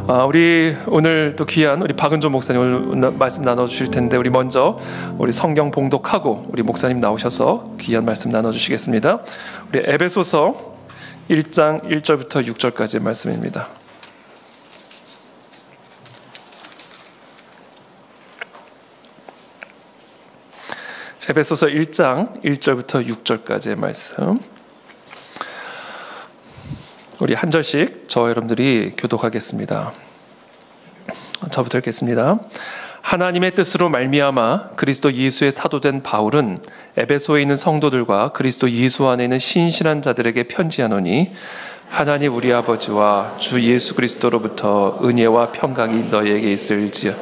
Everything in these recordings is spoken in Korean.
우리 오늘 또 귀한 우리 박은조 목사님 오늘 말씀 나눠주실 텐데, 우리 먼저 우리 성경 봉독하고 우리 목사님 나오셔서 귀한 말씀 나눠주시겠습니다. 우리 에베소서 1장 1절부터 6절까지의 말씀입니다. 에베소서 1장 1절부터 6절까지의 말씀, 우리 한 절씩 저 여러분들이 교독하겠습니다. 저부터 읽겠습니다. 하나님의 뜻으로 말미암아 그리스도 예수의 사도된 바울은 에베소에 있는 성도들과 그리스도 예수 안에 있는 신실한 자들에게 편지하노니, 하나님 우리 아버지와 주 예수 그리스도로부터 은혜와 평강이 너희에게 있을지어.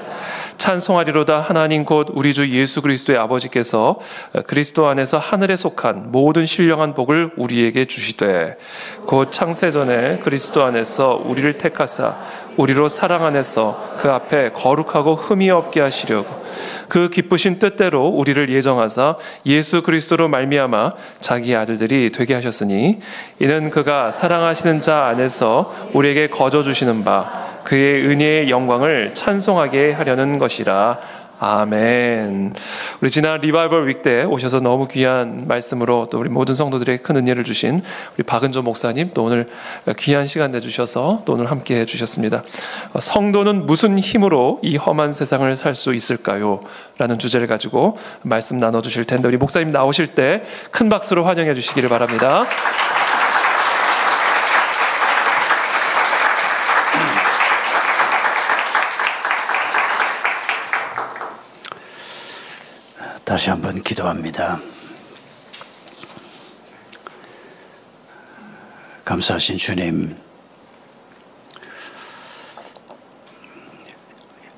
찬송하리로다. 하나님 곧 우리 주 예수 그리스도의 아버지께서 그리스도 안에서 하늘에 속한 모든 신령한 복을 우리에게 주시되, 곧 창세전에 그리스도 안에서 우리를 택하사 우리로 사랑 안에서 그 앞에 거룩하고 흠이 없게 하시려고 그 기쁘신 뜻대로 우리를 예정하사 예수 그리스도로 말미암아 자기 아들들이 되게 하셨으니, 이는 그가 사랑하시는 자 안에서 우리에게 거저 주시는 바 그의 은혜의 영광을 찬송하게 하려는 것이라. 아멘. 우리 지난 리바이벌 윅 때 오셔서 너무 귀한 말씀으로 또 우리 모든 성도들에게 큰 은혜를 주신 우리 박은조 목사님, 또 오늘 귀한 시간 내주셔서 또 오늘 함께 해주셨습니다. 성도는 무슨 힘으로 이 험한 세상을 살 수 있을까요? 라는 주제를 가지고 말씀 나눠주실 텐데, 우리 목사님 나오실 때 큰 박수로 환영해 주시기를 바랍니다. 다시 한번 기도합니다. 감사하신 주님,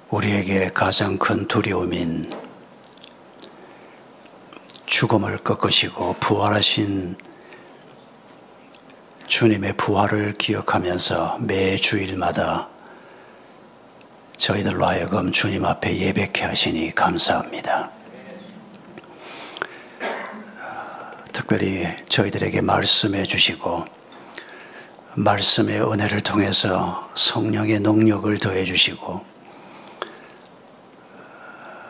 우리에게 가장 큰 두려움인 죽음을 꺾으시고 부활하신 주님의 부활을 기억하면서 매 주일마다 저희들로 하여금 주님 앞에 예배케 하시니 감사합니다. 특별히 저희들에게 말씀해 주시고 말씀의 은혜를 통해서 성령의 능력을 더해 주시고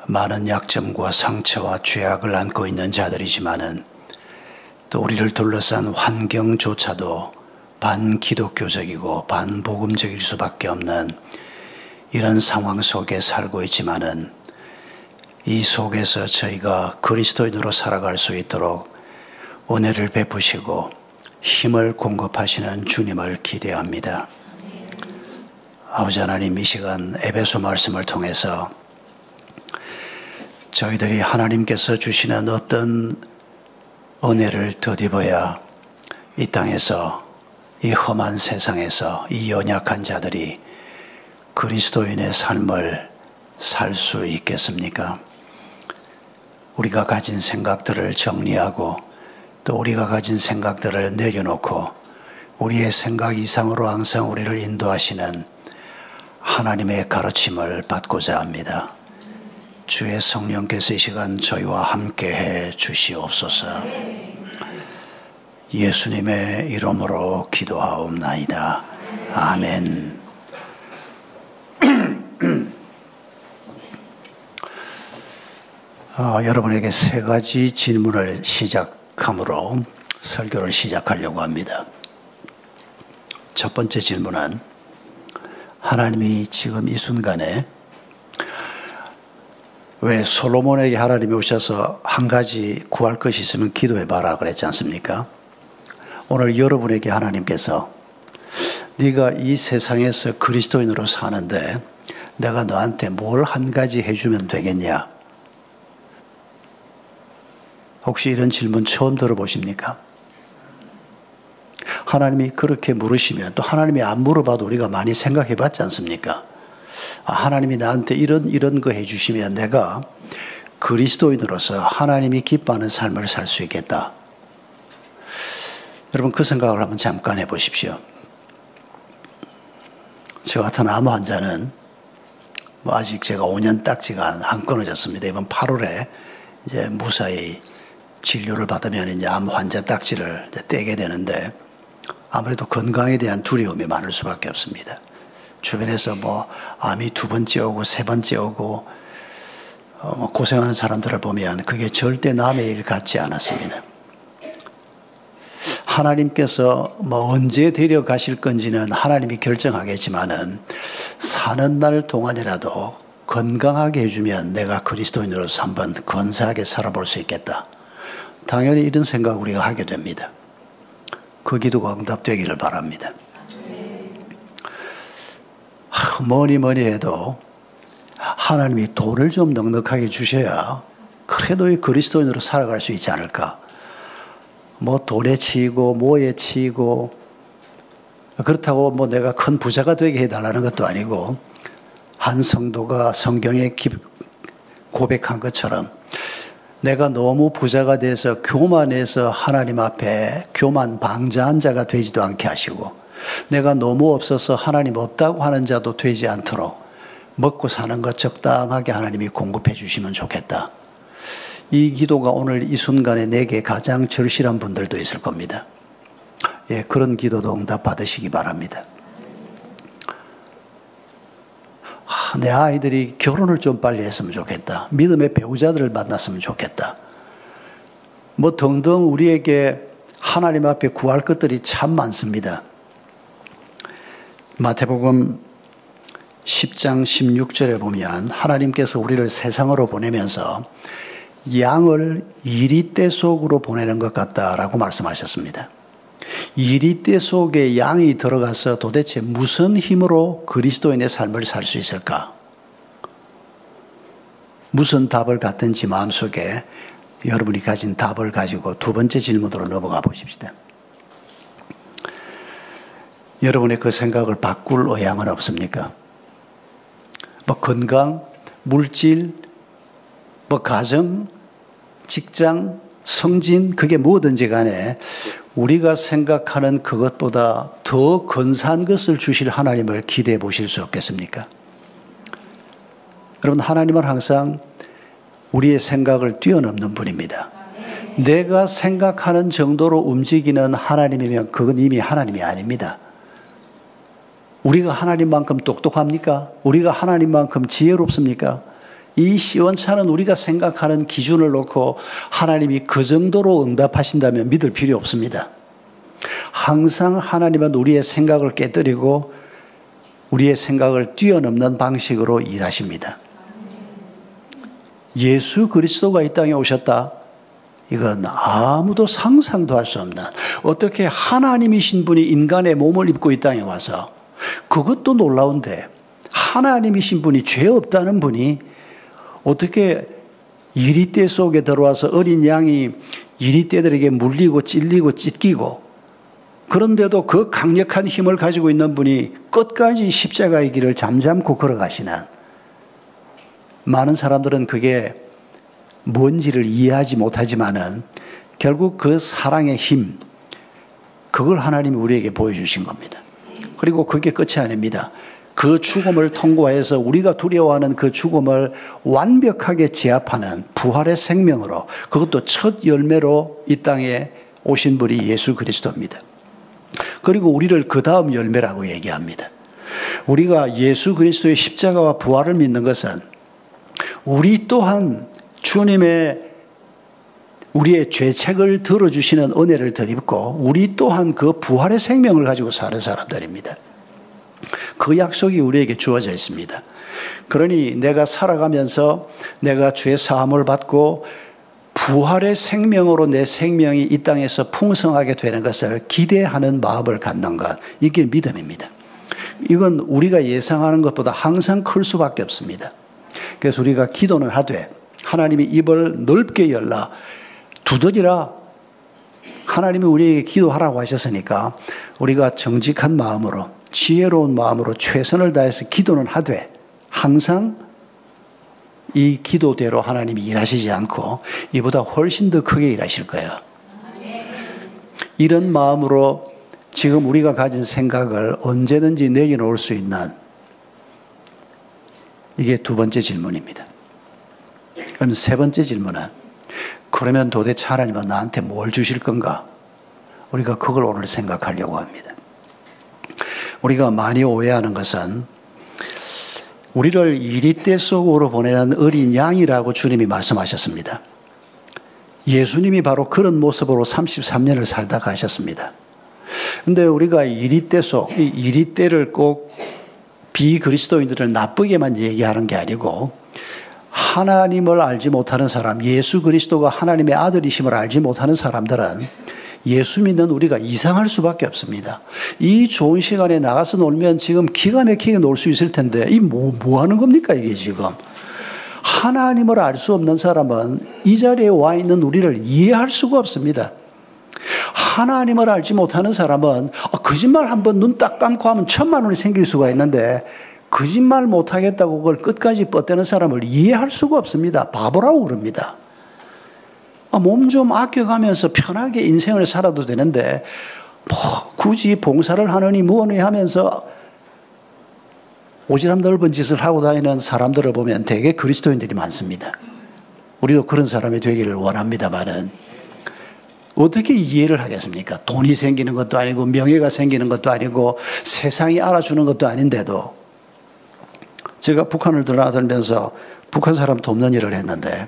많은 약점과 상처와 죄악을 안고 있는 자들이지만은 또 우리를 둘러싼 환경조차도 반기독교적이고 반복음적일 수밖에 없는 이런 상황 속에 살고 있지만은, 이 속에서 저희가 그리스도인으로 살아갈 수 있도록 은혜를 베푸시고 힘을 공급하시는 주님을 기대합니다. 아버지 하나님, 이 시간 에베소 말씀을 통해서 저희들이 하나님께서 주시는 어떤 은혜를 덧입어야 이 땅에서, 이 험한 세상에서 이 연약한 자들이 그리스도인의 삶을 살 수 있겠습니까? 우리가 가진 생각들을 정리하고 또 우리가 가진 생각들을 내려놓고 우리의 생각 이상으로 항상 우리를 인도하시는 하나님의 가르침을 받고자 합니다. 주의 성령께서 이 시간 저희와 함께해 주시옵소서. 예수님의 이름으로 기도하옵나이다. 아멘. 여러분에게 세 가지 질문을 시작함으로 설교를 시작하려고 합니다. 첫 번째 질문은, 하나님이 지금 이 순간에 왜 솔로몬에게 하나님이 오셔서 한 가지 구할 것이 있으면 기도해봐라 그랬지 않습니까? 오늘 여러분에게 하나님께서 네가 이 세상에서 그리스도인으로 사는데 내가 너한테 뭘 한 가지 해주면 되겠냐? 혹시 이런 질문 처음 들어보십니까? 하나님이 그렇게 물으시면, 또 하나님이 안 물어봐도 우리가 많이 생각해 봤지 않습니까? 하나님이 나한테 이런 거 해주시면 내가 그리스도인으로서 하나님이 기뻐하는 삶을 살 수 있겠다. 여러분, 그 생각을 한번 잠깐 해보십시오. 저 같은 암 환자는 아직 제가 5년 딱지가 안 끊어졌습니다. 이번 8월에 이제 무사히 진료를 받으면 이제 암 환자 딱지를 이제 떼게 되는데, 아무래도 건강에 대한 두려움이 많을 수밖에 없습니다. 주변에서 암이 2번째 오고 3번째 오고 고생하는 사람들을 보면 그게 절대 남의 일 같지 않았습니다. 하나님께서 언제 데려가실 건지는 하나님이 결정하겠지만은 사는 날 동안이라도 건강하게 해주면 내가 그리스도인으로서 한번 건사하게 살아볼 수 있겠다. 당연히 이런 생각 우리가 하게 됩니다. 그 기도가 응답되기를 바랍니다. 뭐니 해도 하나님이 돈을 좀 넉넉하게 주셔야 그래도 이 그리스도인으로 살아갈 수 있지 않을까. 돈에 치이고 뭐에 치이고 그렇다고 내가 큰 부자가 되게 해달라는 것도 아니고, 한 성도가 성경에 고백한 것처럼 내가 너무 부자가 돼서 교만해서 하나님 앞에 교만 방자한 자가 되지도 않게 하시고, 내가 너무 없어서 하나님 없다고 하는 자도 되지 않도록 먹고 사는 것 적당하게 하나님이 공급해 주시면 좋겠다. 이 기도가 오늘 이 순간에 내게 가장 절실한 분들도 있을 겁니다. 예, 그런 기도도 응답 받으시기 바랍니다. 내 아이들이 결혼을 좀 빨리 했으면 좋겠다. 믿음의 배우자들을 만났으면 좋겠다. 등등 우리에게 하나님 앞에 구할 것들이 참 많습니다. 마태복음 10장 16절에 보면 하나님께서 우리를 세상으로 보내면서 양을 이리떼 속으로 보내는 것 같다라고 말씀하셨습니다. 이리떼 속에 양이 들어가서 도대체 무슨 힘으로 그리스도인의 삶을 살 수 있을까? 무슨 답을 갖든지 마음속에 여러분이 가진 답을 가지고 두 번째 질문으로 넘어가 보십시다. 여러분의 그 생각을 바꿀 의향은 없습니까? 건강, 물질, 가정, 직장, 성진, 그게 뭐든지 간에 우리가 생각하는 그것보다 더 근사한 것을 주실 하나님을 기대해 보실 수 없겠습니까? 여러분, 하나님은 항상 우리의 생각을 뛰어넘는 분입니다. 내가 생각하는 정도로 움직이는 하나님이면 그건 이미 하나님이 아닙니다. 우리가 하나님만큼 똑똑합니까? 우리가 하나님만큼 지혜롭습니까? 이 시원찮은 우리가 생각하는 기준을 놓고 하나님이 그 정도로 응답하신다면 믿을 필요 없습니다. 항상 하나님은 우리의 생각을 깨뜨리고 우리의 생각을 뛰어넘는 방식으로 일하십니다. 예수 그리스도가 이 땅에 오셨다. 이건 아무도 상상도 할 수 없는, 어떻게 하나님이신 분이 인간의 몸을 입고 이 땅에 와서, 그것도 놀라운데 하나님이신 분이 죄 없다는 분이 어떻게 이리떼 속에 들어와서 어린 양이 이리떼들에게 물리고 찔리고 찢기고, 그런데도 그 강력한 힘을 가지고 있는 분이 끝까지 십자가의 길을 잠잠고 걸어가시는, 많은 사람들은 그게 뭔지를 이해하지 못하지만은 결국 그 사랑의 힘, 그걸 하나님이 우리에게 보여주신 겁니다. 그리고 그게 끝이 아닙니다. 그 죽음을 통과해서 우리가 두려워하는 그 죽음을 완벽하게 제압하는 부활의 생명으로, 그것도 첫 열매로 이 땅에 오신 분이 예수 그리스도입니다. 그리고 우리를 그 다음 열매라고 얘기합니다. 우리가 예수 그리스도의 십자가와 부활을 믿는 것은 우리 또한 우리의 죄책을 들어주시는 은혜를 덧입고 우리 또한 그 부활의 생명을 가지고 사는 사람들입니다. 그 약속이 우리에게 주어져 있습니다. 그러니 내가 살아가면서 내가 죄 사함을 받고 부활의 생명으로 내 생명이 이 땅에서 풍성하게 되는 것을 기대하는 마음을 갖는 것, 이게 믿음입니다. 이건 우리가 예상하는 것보다 항상 클 수밖에 없습니다. 그래서 우리가 기도는 하되 하나님이 입을 넓게 열라 두드리라, 하나님이 우리에게 기도하라고 하셨으니까 우리가 정직한 마음으로 지혜로운 마음으로 최선을 다해서 기도는 하되 항상 이 기도대로 하나님이 일하시지 않고 이보다 훨씬 더 크게 일하실 거예요. 이런 마음으로 지금 우리가 가진 생각을 언제든지 내려놓을 수 있는, 이게 두 번째 질문입니다. 그럼 세 번째 질문은, 그러면 도대체 하나님은 나한테 뭘 주실 건가? 우리가 그걸 오늘 생각하려고 합니다. 우리가 많이 오해하는 것은 우리를 이리떼 속으로 보내는 어린 양이라고 주님이 말씀하셨습니다. 예수님이 바로 그런 모습으로 33년을 살다 가셨습니다. 근데 우리가 이리떼 속, 이 이리떼를 꼭 비그리스도인들을 나쁘게만 얘기하는 게 아니고 하나님을 알지 못하는 사람, 예수 그리스도가 하나님의 아들이심을 알지 못하는 사람들은 예수 믿는 우리가 이상할 수밖에 없습니다. 이 좋은 시간에 나가서 놀면 지금 기가 막히게 놀 수 있을 텐데 이 뭐 하는 겁니까 이게 지금. 하나님을 알 수 없는 사람은 이 자리에 와 있는 우리를 이해할 수가 없습니다. 하나님을 알지 못하는 사람은 거짓말 한번 눈 딱 감고 하면 1,000만 원이 생길 수가 있는데 거짓말 못하겠다고 그걸 끝까지 뻗대는 사람을 이해할 수가 없습니다. 바보라고 그럽니다. 몸 좀 아껴가면서 편하게 인생을 살아도 되는데 뭐 굳이 봉사를 하느니 뭐니 하면서 오지랖 넓은 짓을 하고 다니는 사람들을 보면 되게 그리스도인들이 많습니다. 우리도 그런 사람이 되기를 원합니다만은 어떻게 이해를 하겠습니까? 돈이 생기는 것도 아니고 명예가 생기는 것도 아니고 세상이 알아주는 것도 아닌데도 제가 북한을 드나들면서 북한 사람 돕는 일을 했는데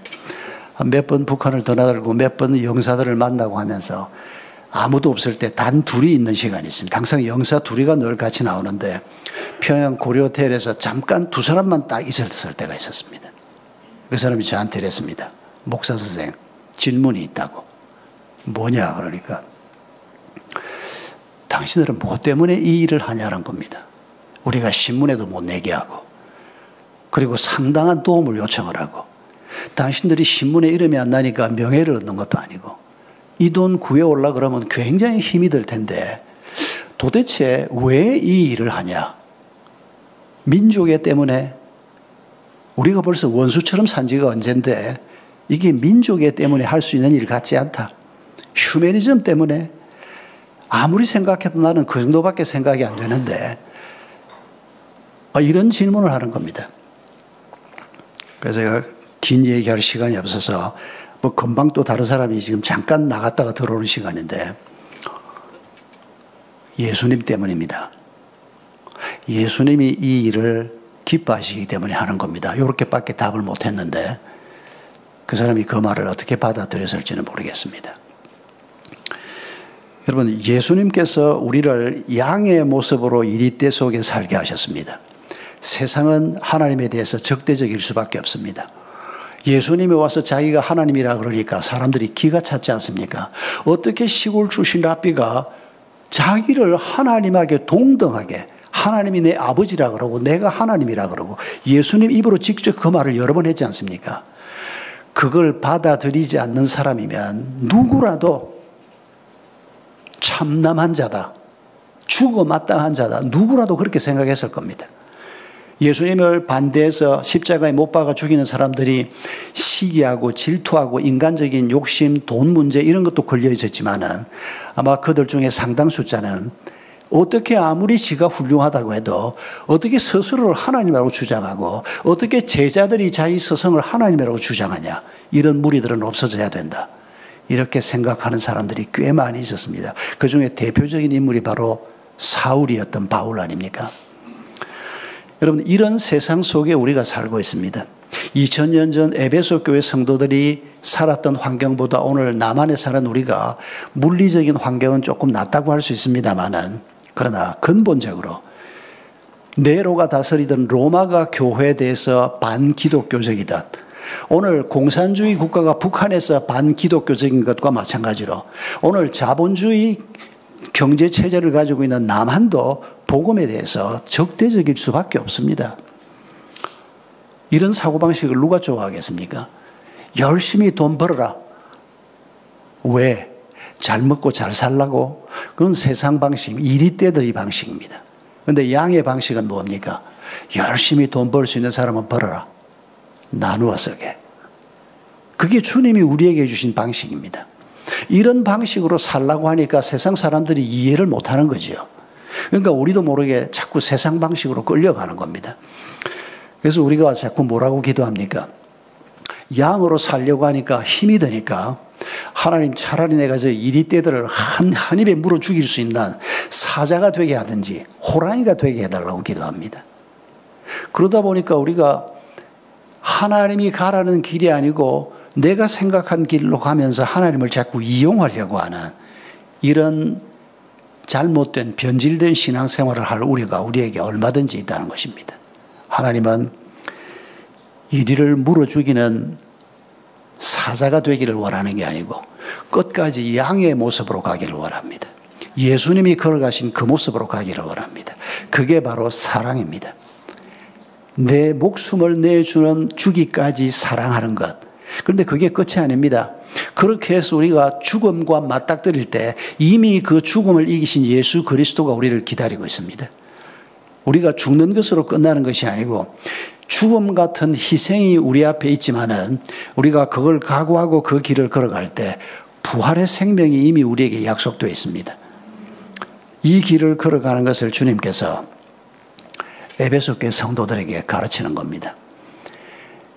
몇 번 북한을 드나들고 몇 번 영사들을 만나고 하면서 아무도 없을 때 단 둘이 있는 시간이 있습니다. 항상 영사 둘이가 늘 같이 나오는데 평양 고려호텔에서 잠깐 두 사람만 딱 있었을 때가 있었습니다. 그 사람이 저한테 이랬습니다. 목사 선생, 질문이 있다고. 뭐냐 그러니까 당신들은 뭐 때문에 이 일을 하냐는 겁니다. 우리가 신문에도 못 내게 하고 그리고 상당한 도움을 요청을 하고 당신들이 신문에 이름이 안 나니까 명예를 얻는 것도 아니고 이 돈 구해오려고 그러면 굉장히 힘이 들 텐데 도대체 왜 이 일을 하냐? 민족애 때문에 우리가 벌써 원수처럼 산 지가 언젠데 이게 민족애 때문에 할 수 있는 일 같지 않다. 휴머니즘 때문에 아무리 생각해도 나는 그 정도밖에 생각이 안 되는데 이런 질문을 하는 겁니다. 그래서 제가 긴 얘기할 시간이 없어서 뭐 금방 또 다른 사람이 지금 잠깐 나갔다가 들어오는 시간인데 예수님 때문입니다. 예수님이 이 일을 기뻐하시기 때문에 하는 겁니다. 이렇게밖에 답을 못했는데 그 사람이 그 말을 어떻게 받아들였을지는 모르겠습니다. 여러분, 예수님께서 우리를 양의 모습으로 이리떼 속에 살게 하셨습니다. 세상은 하나님에 대해서 적대적일 수밖에 없습니다. 예수님이 와서 자기가 하나님이라 그러니까 사람들이 기가 찼지 않습니까? 어떻게 시골 출신 랍비가 자기를 하나님에게 동등하게 하나님이 내 아버지라 그러고 내가 하나님이라 그러고 예수님 입으로 직접 그 말을 여러 번 했지 않습니까? 그걸 받아들이지 않는 사람이면 누구라도 참남한 자다, 죽어 마땅한 자다, 누구라도 그렇게 생각했을 겁니다. 예수님을 반대해서 십자가에 못 박아 죽이는 사람들이 시기하고 질투하고 인간적인 욕심, 돈 문제 이런 것도 걸려 있었지만은 아마 그들 중에 상당 숫자는 어떻게 아무리 지가 훌륭하다고 해도 어떻게 스스로를 하나님이라고 주장하고 어떻게 제자들이 자기 스승을 하나님이라고 주장하냐, 이런 무리들은 없어져야 된다, 이렇게 생각하는 사람들이 꽤 많이 있었습니다. 그 중에 대표적인 인물이 바로 사울이었던 바울 아닙니까? 여러분, 이런 세상 속에 우리가 살고 있습니다. 2000년 전 에베소 교회 성도들이 살았던 환경보다 오늘 남한에 사는 우리가 물리적인 환경은 조금 낫다고 할 수 있습니다만은, 그러나 근본적으로 네로가 다스리던 로마가 교회에 대해서 반기독교적이다. 오늘 공산주의 국가가 북한에서 반기독교적인 것과 마찬가지로 오늘 자본주의 경제체제를 가지고 있는 남한도 복음에 대해서 적대적일 수밖에 없습니다. 이런 사고방식을 누가 좋아하겠습니까? 열심히 돈 벌어라. 왜? 잘 먹고 잘 살라고? 그건 세상 방식, 이리떼들의 방식입니다. 그런데 양의 방식은 뭡니까? 열심히 돈 벌 수 있는 사람은 벌어라. 나누어 쓰게. 그게 주님이 우리에게 주신 방식입니다. 이런 방식으로 살라고 하니까 세상 사람들이 이해를 못하는 거죠. 그러니까 우리도 모르게 자꾸 세상 방식으로 끌려가는 겁니다. 그래서 우리가 자꾸 뭐라고 기도합니까? 양으로 살려고 하니까 힘이 드니까 하나님, 차라리 내가 저 이리떼들을 한 입에 물어 죽일 수 있는 사자가 되게 하든지 호랑이가 되게 해달라고 기도합니다. 그러다 보니까 우리가 하나님이 가라는 길이 아니고 내가 생각한 길로 가면서 하나님을 자꾸 이용하려고 하는 이런 잘못된 변질된 신앙생활을 할 우리가 우리에게 얼마든지 있다는 것입니다. 하나님은 이리를 물어 죽이는 사자가 되기를 원하는 게 아니고 끝까지 양의 모습으로 가기를 원합니다. 예수님이 걸어가신 그 모습으로 가기를 원합니다. 그게 바로 사랑입니다. 내 목숨을 내주는 주기까지 사랑하는 것. 그런데 그게 끝이 아닙니다. 그렇게 해서 우리가 죽음과 맞닥뜨릴 때 이미 그 죽음을 이기신 예수 그리스도가 우리를 기다리고 있습니다. 우리가 죽는 것으로 끝나는 것이 아니고 죽음 같은 희생이 우리 앞에 있지만은 우리가 그걸 각오하고 그 길을 걸어갈 때 부활의 생명이 이미 우리에게 약속되어 있습니다. 이 길을 걸어가는 것을 주님께서 에베소 교회 성도들에게 가르치는 겁니다.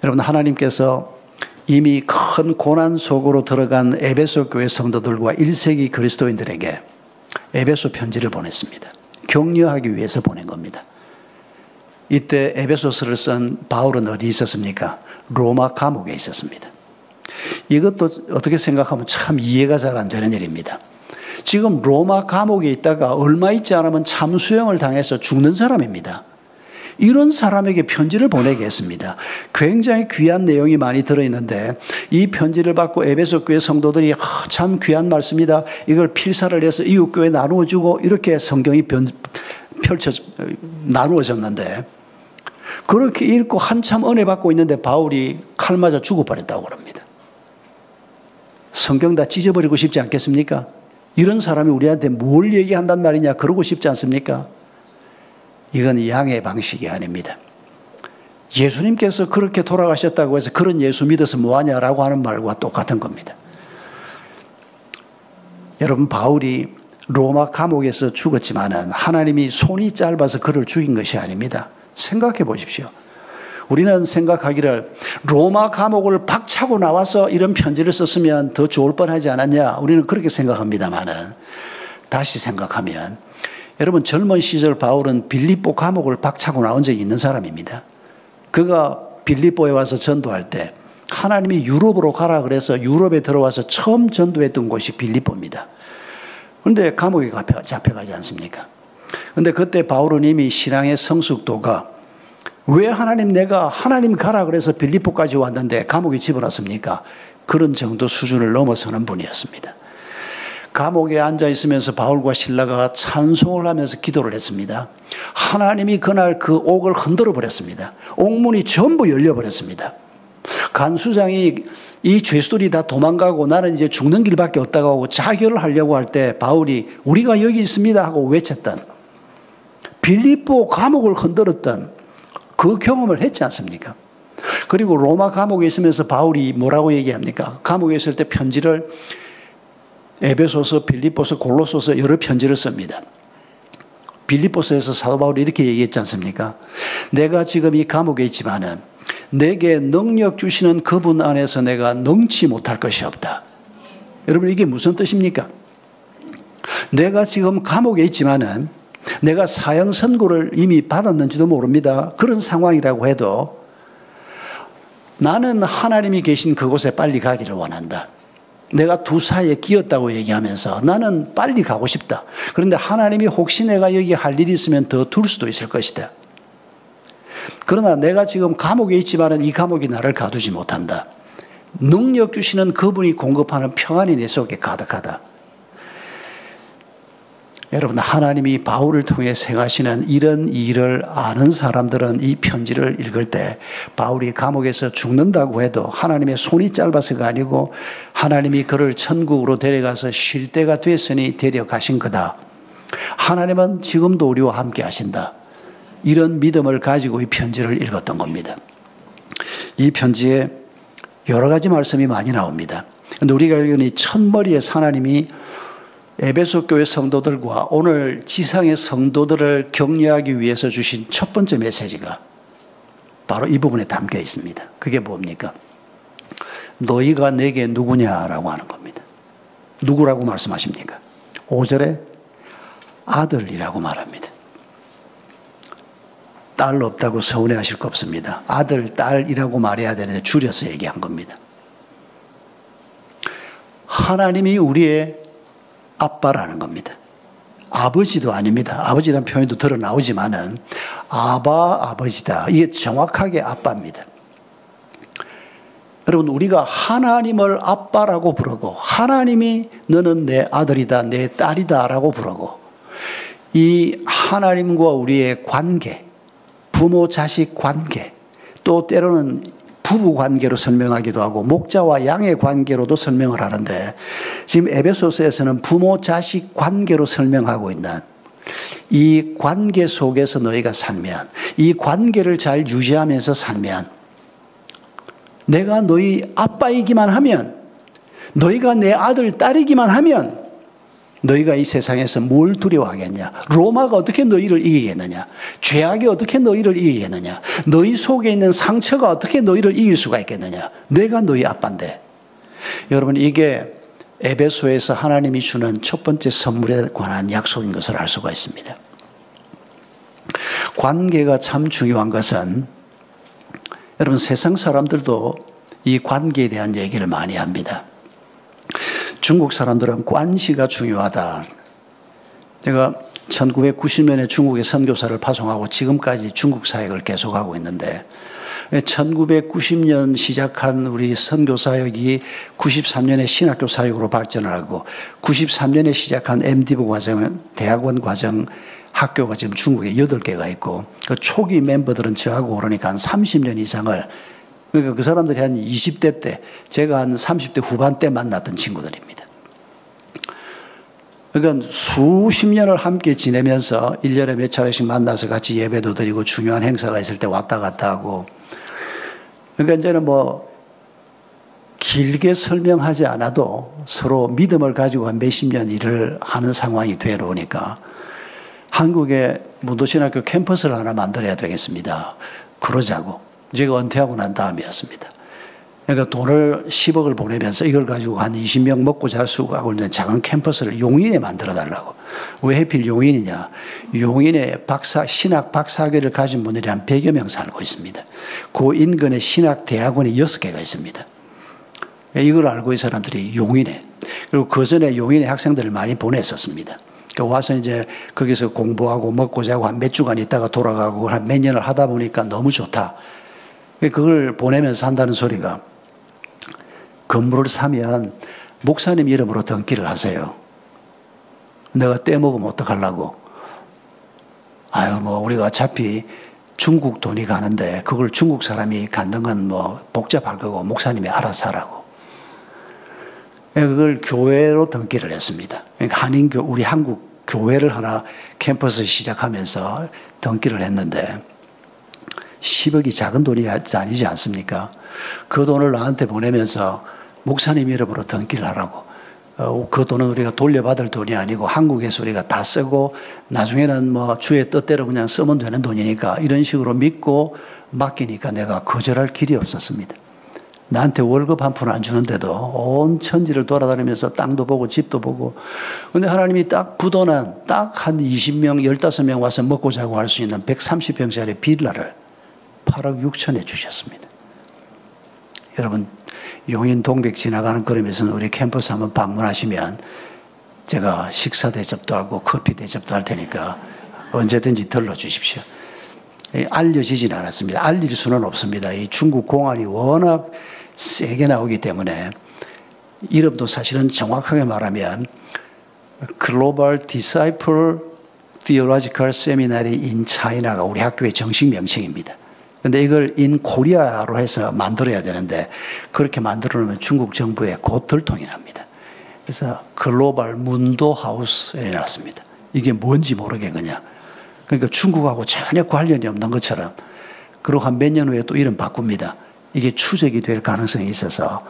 여러분, 하나님께서 이미 큰 고난 속으로 들어간 에베소 교회 성도들과 1세기 그리스도인들에게 에베소 편지를 보냈습니다. 격려하기 위해서 보낸 겁니다. 이때 에베소서를 쓴 바울은 어디 있었습니까? 로마 감옥에 있었습니다. 이것도 어떻게 생각하면 참 이해가 잘 안 되는 일입니다. 지금 로마 감옥에 있다가 얼마 있지 않으면 참수형을 당해서 죽는 사람입니다. 이런 사람에게 편지를 보내게 했습니다. 굉장히 귀한 내용이 많이 들어있는데 이 편지를 받고 에베소 교회 성도들이 참 귀한 말씀이다. 이걸 필사를 해서 이웃교회 나누어주고 이렇게 성경이 나누어졌는데 그렇게 읽고 한참 은혜 받고 있는데 바울이 칼 맞아 죽어버렸다고 그럽니다. 성경 다 찢어버리고 싶지 않겠습니까? 이런 사람이 우리한테 뭘 얘기한단 말이냐 그러고 싶지 않습니까? 이건 양의 방식이 아닙니다. 예수님께서 그렇게 돌아가셨다고 해서 그런 예수 믿어서 뭐하냐라고 하는 말과 똑같은 겁니다. 여러분, 바울이 로마 감옥에서 죽었지만은 하나님이 손이 짧아서 그를 죽인 것이 아닙니다. 생각해 보십시오. 우리는 생각하기를 로마 감옥을 박차고 나와서 이런 편지를 썼으면 더 좋을 뻔하지 않았냐. 우리는 그렇게 생각합니다만은 다시 생각하면 여러분, 젊은 시절 바울은 빌립보 감옥을 박차고 나온 적이 있는 사람입니다. 그가 빌립보에 와서 전도할 때 하나님이 유럽으로 가라 그래서 유럽에 들어와서 처음 전도했던 곳이 빌립보입니다. 그런데 감옥에 잡혀가지 않습니까? 그런데 그때 바울은 이미 신앙의 성숙도가 왜 내가 하나님 가라 그래서 빌립보까지 왔는데 감옥에 집어넣습니까? 그런 정도 수준을 넘어서는 분이었습니다. 감옥에 앉아 있으면서 바울과 실라가 찬송을 하면서 기도를 했습니다. 하나님이 그날 그 옥을 흔들어 버렸습니다. 옥문이 전부 열려 버렸습니다. 간수장이 이 죄수들이 다 도망가고 나는 이제 죽는 길밖에 없다고 하고 자결을 하려고 할 때 바울이 우리가 여기 있습니다 하고 외쳤던 빌립보 감옥을 흔들었던 그 경험을 했지 않습니까? 그리고 로마 감옥에 있으면서 바울이 뭐라고 얘기합니까? 감옥에 있을 때 편지를 에베소서, 빌립보서, 골로소서 여러 편지를 씁니다. 빌립보서에서 사도 바울이 이렇게 얘기했지 않습니까? 내가 지금 이 감옥에 있지만은 내게 능력 주시는 그분 안에서 내가 능치 못할 것이 없다. 여러분, 이게 무슨 뜻입니까? 내가 지금 감옥에 있지만은 내가 사형 선고를 이미 받았는지도 모릅니다. 그런 상황이라고 해도 나는 하나님이 계신 그곳에 빨리 가기를 원한다. 내가 두 사이에 끼었다고 얘기하면서 나는 빨리 가고 싶다. 그런데 하나님이 혹시 내가 여기 할 일이 있으면 더 둘 수도 있을 것이다. 그러나 내가 지금 감옥에 있지만 이 감옥이 나를 가두지 못한다. 능력 주시는 그분이 공급하는 평안이 내 속에 가득하다. 여러분, 하나님이 바울을 통해 행하시는 이런 일을 아는 사람들은 이 편지를 읽을 때 바울이 감옥에서 죽는다고 해도 하나님의 손이 짧아서가 아니고 하나님이 그를 천국으로 데려가서 쉴 때가 됐으니 데려가신 거다. 하나님은 지금도 우리와 함께 하신다. 이런 믿음을 가지고 이 편지를 읽었던 겁니다. 이 편지에 여러 가지 말씀이 많이 나옵니다. 그런데 우리가 읽은 이 첫머리에서 하나님이 에베소 교회 성도들과 오늘 지상의 성도들을 격려하기 위해서 주신 첫 번째 메시지가 바로 이 부분에 담겨 있습니다. 그게 뭡니까? 너희가 내게 누구냐라고 하는 겁니다. 누구라고 말씀하십니까? 5절에 아들이라고 말합니다. 딸 없다고 서운해하실 거 없습니다. 아들, 딸이라고 말해야 되는데 줄여서 얘기한 겁니다. 하나님이 우리의 아빠라는 겁니다. 아버지도 아닙니다. 아버지라는 표현도 드러 나오지만은 아버지다. 이게 정확하게 아빠입니다. 여러분, 우리가 하나님을 아빠라고 부르고 하나님이 너는 내 아들이다, 내 딸이다 라고 부르고, 이 하나님과 우리의 관계, 부모 자식 관계, 또 때로는 부부 관계로 설명하기도 하고 목자와 양의 관계로도 설명을 하는데, 지금 에베소서에서는 부모 자식 관계로 설명하고 있는 이 관계 속에서 너희가 살면, 이 관계를 잘 유지하면서 살면, 내가 너희 아빠이기만 하면, 너희가 내 아들, 딸이기만 하면 너희가 이 세상에서 뭘 두려워하겠냐? 로마가 어떻게 너희를 이기겠느냐? 죄악이 어떻게 너희를 이기겠느냐? 너희 속에 있는 상처가 어떻게 너희를 이길 수가 있겠느냐? 내가 너희 아빠인데. 여러분, 이게 에베소에서 하나님이 주는 첫 번째 선물에 관한 약속인 것을 알 수가 있습니다. 관계가 참 중요한 것은, 여러분, 세상 사람들도 이 관계에 대한 얘기를 많이 합니다. 중국 사람들은 관시가 중요하다. 제가 1990년에 중국에 선교사를 파송하고 지금까지 중국 사역을 계속하고 있는데, 1990년 시작한 우리 선교 사역이 93년에 신학교 사역으로 발전을 하고, 93년에 시작한 MDiv 과정, 대학원 과정 학교가 지금 중국에 8개가 있고, 그 초기 멤버들은 저하고 그러니까 한 30년 이상을, 그러니까 그 사람들이 한 20대 때, 제가 한 30대 후반 때 만났던 친구들입니다. 그러니까 수십 년을 함께 지내면서 1년에 몇 차례씩 만나서 같이 예배도 드리고 중요한 행사가 있을 때 왔다 갔다 하고, 그러니까 이제는 뭐 길게 설명하지 않아도 서로 믿음을 가지고 한 몇십 년 일을 하는 상황이 되어오니까 한국에 문도신학교 캠퍼스를 하나 만들어야 되겠습니다. 그러자고. 제가 은퇴하고 난 다음이었습니다. 그러니까 돈을 10억을 보내면서 이걸 가지고 한 20명 먹고 잘 수 있는 작은 캠퍼스를 용인에 만들어 달라고. 왜 하필 용인이냐? 용인에 신학 박사학위를 가진 분들이 한 100여 명 살고 있습니다. 그 인근에 신학 대학원이 6개가 있습니다. 이걸 알고 이 사람들이 용인에, 그리고 그 전에 용인에 학생들을 많이 보냈었습니다. 와서 이제 거기서 공부하고 먹고 자고 한 몇 주간 있다가 돌아가고 한 몇 년을 하다 보니까 너무 좋다. 그걸 보내면서 한다는 소리가, 건물을 사면 목사님 이름으로 등기를 하세요. 내가 떼먹으면 어떡하려고. 아유, 뭐 우리가 어차피 중국 돈이 가는데 그걸 중국 사람이 갖는 건 뭐 복잡할 거고 목사님이 알아서 하라고. 그걸 교회로 등기를 했습니다. 그러니까 우리 한국 교회를 하나 캠퍼스 시작하면서 등기를 했는데 10억이 작은 돈이 아니지 않습니까? 그 돈을 나한테 보내면서 목사님 이름으로 등기를 하라고. 그 돈은 우리가 돌려받을 돈이 아니고 한국에서 우리가 다 쓰고 나중에는 뭐 주의 뜻대로 그냥 쓰면 되는 돈이니까, 이런 식으로 믿고 맡기니까 내가 거절할 길이 없었습니다. 나한테 월급 한 푼 안 주는데도 온 천지를 돌아다니면서 땅도 보고 집도 보고. 근데 하나님이 딱 부도난 딱 한 20명, 15명 와서 먹고 자고 할 수 있는 130평짜리 빌라를 8억 6천에 주셨습니다. 여러분, 용인 동백 지나가는 걸음에서는 우리 캠퍼스 한번 방문하시면 제가 식사 대접도 하고 커피 대접도 할 테니까 언제든지 들러주십시오. 알려지진 않았습니다. 알릴 수는 없습니다. 이 중국 공안이 워낙 세게 나오기 때문에. 이름도 사실은 정확하게 말하면 Global Disciple Theological Seminary in China가 우리 학교의 정식 명칭입니다. 근데 이걸 in Korea로 해서 만들어야 되는데, 그렇게 만들어 놓으면 중국 정부에 곧 들통이 납니다. 그래서 글로벌 문도 하우스에 나왔습니다. 이게 뭔지 모르게 그냥. 그러니까 중국하고 전혀 관련이 없는 것처럼. 그리고 한 몇 년 후에 또 이름 바꿉니다. 이게 추적이 될 가능성이 있어서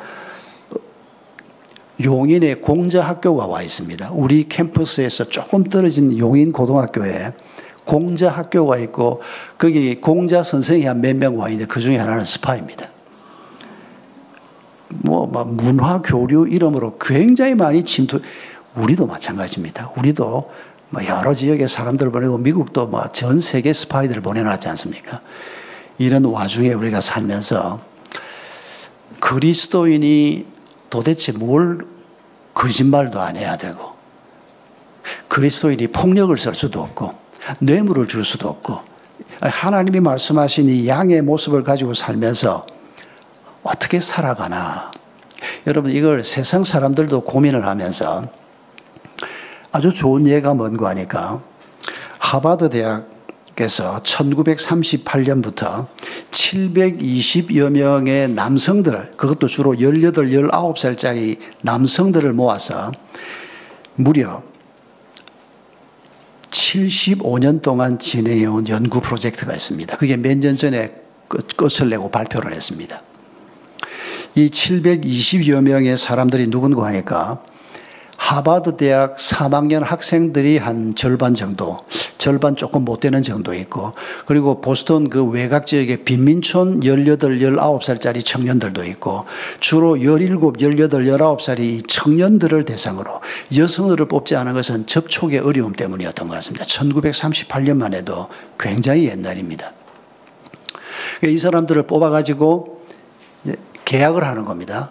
용인에 공자학교가 와 있습니다. 우리 캠퍼스에서 조금 떨어진 용인 고등학교에 공자학교가 있고, 거기 공자 선생이 한 몇 명 와 있는데 그 중에 하나는 스파입니다. 뭐 문화 교류 이름으로 굉장히 많이 우리도 마찬가지입니다. 우리도 뭐 여러 지역의 사람들을 보내고 미국도 뭐 전 세계 스파이들을 보내놨지 않습니까? 이런 와중에 우리가 살면서 그리스도인이 도대체 뭘 거짓말도 안 해야 되고 그리스도인이 폭력을 쓸 수도 없고 뇌물을 줄 수도 없고 하나님이 말씀하신 이 양의 모습을 가지고 살면서 어떻게 살아가나. 여러분 이걸 세상 사람들도 고민을 하면서 아주 좋은 예가 뭔가 하니까 하버드 대학에서 1938년부터 720여 명의 남성들, 그것도 주로 18, 19살짜리 남성들을 모아서 무려 75년 동안 진행해온 연구 프로젝트가 있습니다. 그게 몇 년 전에 끝을 내고 발표를 했습니다. 이 720여 명의 사람들이 누군가 하니까 하버드 대학 3학년 학생들이 한 절반 정도, 절반 조금 못 되는 정도 있고, 그리고 보스턴 그 외곽 지역의 빈민촌 18, 19살짜리 청년들도 있고, 주로 17, 18, 19살이 청년들을 대상으로 여성들을 뽑지 않은 것은 접촉의 어려움 때문이었던 것 같습니다. 1938년만 해도 굉장히 옛날입니다. 이 사람들을 뽑아가지고 계약을 하는 겁니다.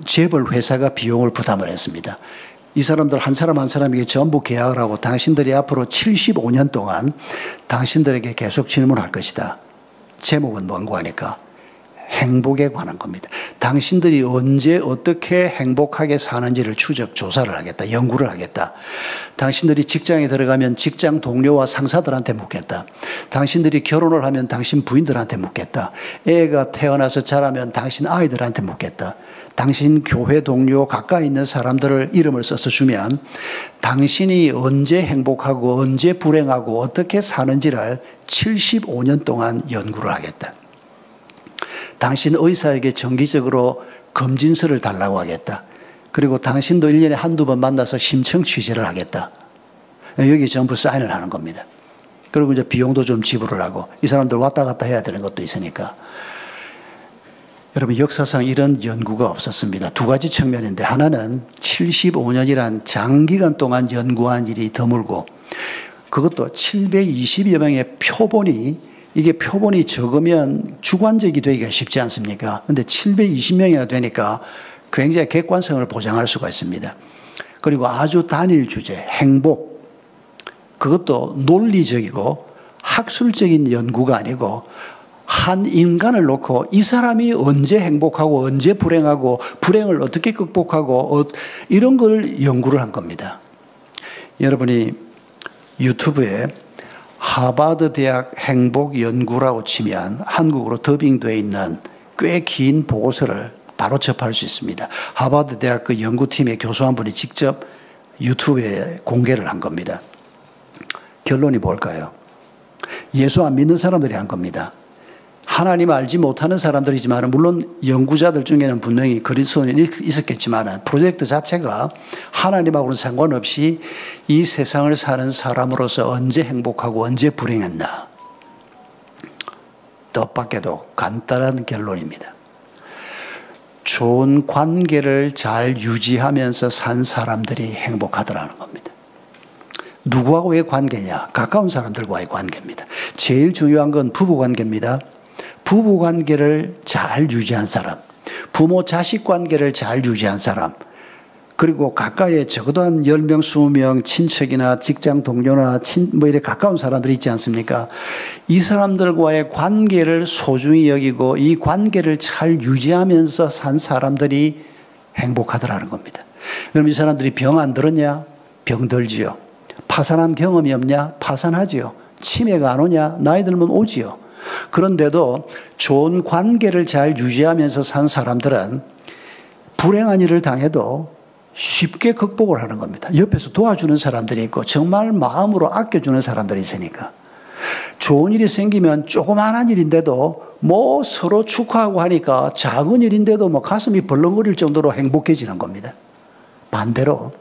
재벌 회사가 비용을 부담을 했습니다. 이 사람들 한 사람 한 사람에게 전부 계약을 하고 당신들이 앞으로 75년 동안 당신들에게 계속 질문할 것이다. 제목은 뭔고 하니까 행복에 관한 겁니다. 당신들이 언제 어떻게 행복하게 사는지를 조사를 하겠다. 연구를 하겠다. 당신들이 직장에 들어가면 직장 동료와 상사들한테 묻겠다. 당신들이 결혼을 하면 당신 부인들한테 묻겠다. 애가 태어나서 자라면 당신 아이들한테 묻겠다. 당신 교회 동료 가까이 있는 사람들을 이름을 써서 주면 당신이 언제 행복하고 언제 불행하고 어떻게 사는지를 75년 동안 연구를 하겠다. 당신 의사에게 정기적으로 검진서를 달라고 하겠다. 그리고 당신도 1년에 한두 번 만나서 심층 취재를 하겠다. 여기 전부 사인을 하는 겁니다. 그리고 이제 비용도 좀 지불을 하고 이 사람들 왔다 갔다 해야 되는 것도 있으니까. 여러분 역사상 이런 연구가 없었습니다. 두 가지 측면인데 하나는 75년이란 장기간 동안 연구한 일이 드물고 그것도 720여 명의 표본이 이게 표본이 적으면 주관적이 되기가 쉽지 않습니까? 그런데 720명이나 되니까 굉장히 객관성을 보장할 수가 있습니다. 그리고 아주 단일 주제, 행복. 그것도 논리적이고 학술적인 연구가 아니고 한 인간을 놓고 이 사람이 언제 행복하고 언제 불행하고 불행을 어떻게 극복하고 이런 걸 연구를 한 겁니다. 여러분이 유튜브에 하버드 대학 행복연구라고 치면 한국어로 더빙되어 있는 꽤 긴 보고서를 바로 접할 수 있습니다. 하버드 대학 그 연구팀의 교수 한 분이 직접 유튜브에 공개를 한 겁니다. 결론이 뭘까요? 예수 안 믿는 사람들이 한 겁니다. 하나님 알지 못하는 사람들이지만 물론 연구자들 중에는 분명히 그리스도인이 있었겠지만 프로젝트 자체가 하나님하고는 상관없이 이 세상을 사는 사람으로서 언제 행복하고 언제 불행했나. 뜻밖에도 간단한 결론입니다. 좋은 관계를 잘 유지하면서 산 사람들이 행복하더라는 겁니다. 누구하고의 관계냐? 가까운 사람들과의 관계입니다. 제일 중요한 건 부부관계입니다. 부부관계를 잘 유지한 사람, 부모 자식 관계를 잘 유지한 사람, 그리고 가까이에 적어도 한 10명, 20명 친척이나 직장 동료나 이렇게 가까운 사람들이 있지 않습니까? 이 사람들과의 관계를 소중히 여기고 이 관계를 잘 유지하면서 산 사람들이 행복하더라는 겁니다. 그럼 이 사람들이 병 안 들었냐? 병 들지요. 파산한 경험이 없냐? 파산하지요. 치매가 안 오냐? 나이 들면 오지요. 그런데도 좋은 관계를 잘 유지하면서 산 사람들은 불행한 일을 당해도 쉽게 극복을 하는 겁니다. 옆에서 도와주는 사람들이 있고 정말 마음으로 아껴주는 사람들이 있으니까. 좋은 일이 생기면 조그마한 일인데도 서로 축하하고 하니까 작은 일인데도 가슴이 벌렁거릴 정도로 행복해지는 겁니다. 반대로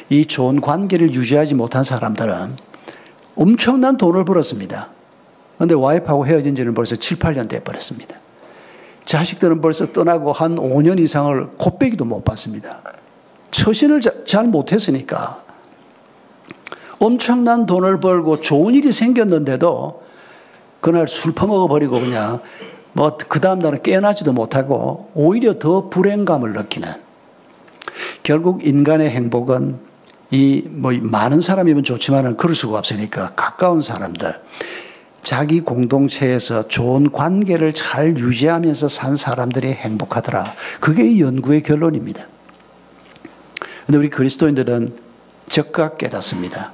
이 좋은 관계를 유지하지 못한 사람들은 엄청난 돈을 벌었습니다. 그런데 와이프하고 헤어진 지는 벌써 7, 8년 돼버렸습니다. 자식들은 벌써 떠나고 한 5년 이상을 곱빼기도 못 받습니다. 처신을 잘 못했으니까. 엄청난 돈을 벌고 좋은 일이 생겼는데도 그날 술 퍼먹어버리고 그냥 뭐 그 다음날은 깨어나지도 못하고 오히려 더 불행감을 느끼는, 결국 인간의 행복은 뭐 많은 사람이면 좋지만은 그럴 수가 없으니까 가까운 사람들, 자기 공동체에서 좋은 관계를 잘 유지하면서 산 사람들이 행복하더라. 그게 이 연구의 결론입니다. 그런데 우리 그리스도인들은 즉각 깨닫습니다.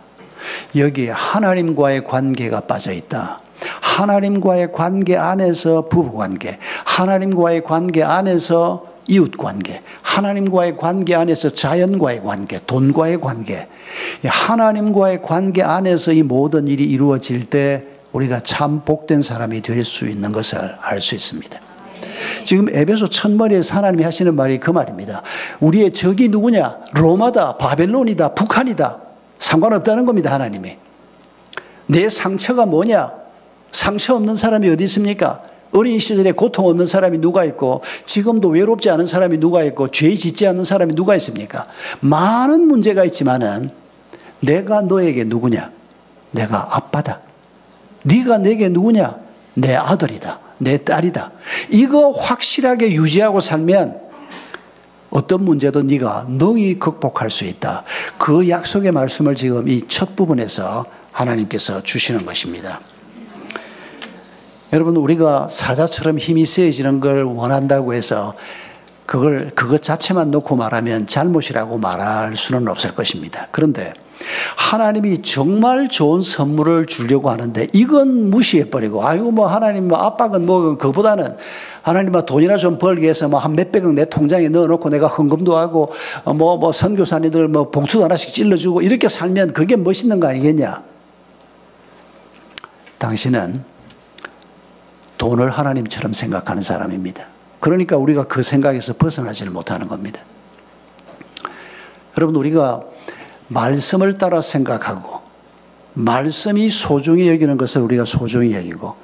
여기에 하나님과의 관계가 빠져 있다. 하나님과의 관계 안에서 부부관계, 하나님과의 관계 안에서 이웃관계, 하나님과의 관계 안에서 자연과의 관계, 돈과의 관계, 하나님과의 관계 안에서 이 모든 일이 이루어질 때 우리가 참 복된 사람이 될 수 있는 것을 알 수 있습니다. 지금 에베소 첫머리에서 하나님이 하시는 말이 그 말입니다. 우리의 적이 누구냐? 로마다, 바벨론이다, 북한이다. 상관없다는 겁니다. 하나님이. 내 상처가 뭐냐? 상처 없는 사람이 어디 있습니까? 어린 시절에 고통 없는 사람이 누가 있고, 지금도 외롭지 않은 사람이 누가 있고, 죄 짓지 않는 사람이 누가 있습니까? 많은 문제가 있지만은 내가 너에게 누구냐? 내가 아빠다. 네가 내게 누구냐? 내 아들이다. 내 딸이다. 이거 확실하게 유지하고 살면 어떤 문제도 네가 능히 극복할 수 있다. 그 약속의 말씀을 지금 이 첫 부분에서 하나님께서 주시는 것입니다. 여러분, 우리가 사자처럼 힘이 세지는 걸 원한다고 해서 그것 자체만 놓고 말하면 잘못이라고 말할 수는 없을 것입니다. 그런데 하나님이 정말 좋은 선물을 주려고 하는데 이건 무시해버리고, 아이고 뭐 하나님 뭐 압박은 뭐 그보다는 하나님 뭐 돈이나 좀 벌기 위해서 뭐 한 몇백억 내 통장에 넣어놓고 내가 헌금도 하고 뭐 선교사님들 뭐 봉투도 하나씩 찔러주고 이렇게 살면 그게 멋있는 거 아니겠냐? 당신은 돈을 하나님처럼 생각하는 사람입니다. 그러니까 우리가 그 생각에서 벗어나지를 못하는 겁니다. 여러분, 우리가 말씀을 따라 생각하고 말씀이 소중히 여기는 것을 우리가 소중히 여기고,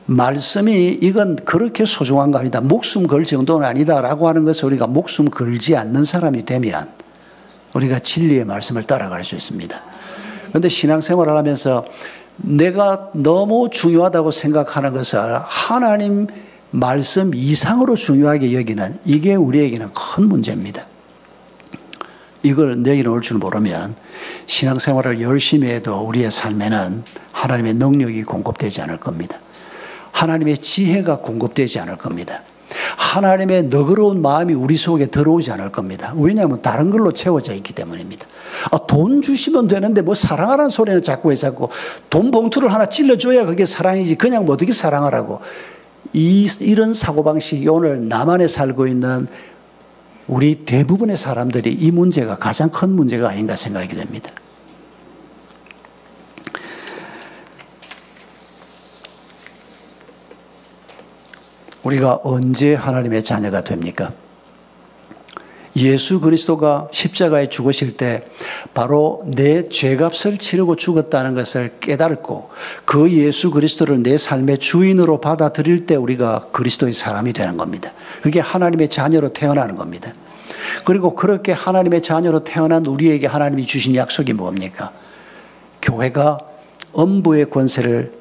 말씀이 이건 그렇게 소중한 거 아니다, 목숨 걸 정도는 아니다라고 하는 것을 우리가 목숨 걸지 않는 사람이 되면 우리가 진리의 말씀을 따라갈 수 있습니다. 그런데 신앙생활을 하면서 내가 너무 중요하다고 생각하는 것을 하나님 말씀 이상으로 중요하게 여기는, 이게 우리에게는 큰 문제입니다. 이걸 내려놓을 줄 모르면 신앙생활을 열심히 해도 우리의 삶에는 하나님의 능력이 공급되지 않을 겁니다. 하나님의 지혜가 공급되지 않을 겁니다. 하나님의 너그러운 마음이 우리 속에 들어오지 않을 겁니다. 왜냐하면 다른 걸로 채워져 있기 때문입니다. 돈 주시면 되는데 뭐 사랑하라는 소리는 자꾸 왜 자꾸 돈 봉투를 하나 찔러줘야 그게 사랑이지, 그냥 뭐 어떻게 사랑하라고. 이런 사고방식이 오늘 남한에 살고 있는 우리 대부분의 사람들이 이 문제가 가장 큰 문제가 아닌가 생각이 됩니다. 우리가 언제 하나님의 자녀가 됩니까? 예수 그리스도가 십자가에 죽으실 때 바로 내 죄값을 치르고 죽었다는 것을 깨닫고 그 예수 그리스도를 내 삶의 주인으로 받아들일 때 우리가 그리스도의 사람이 되는 겁니다. 그게 하나님의 자녀로 태어나는 겁니다. 그리고 그렇게 하나님의 자녀로 태어난 우리에게 하나님이 주신 약속이 뭡니까? 교회가 음부의 권세를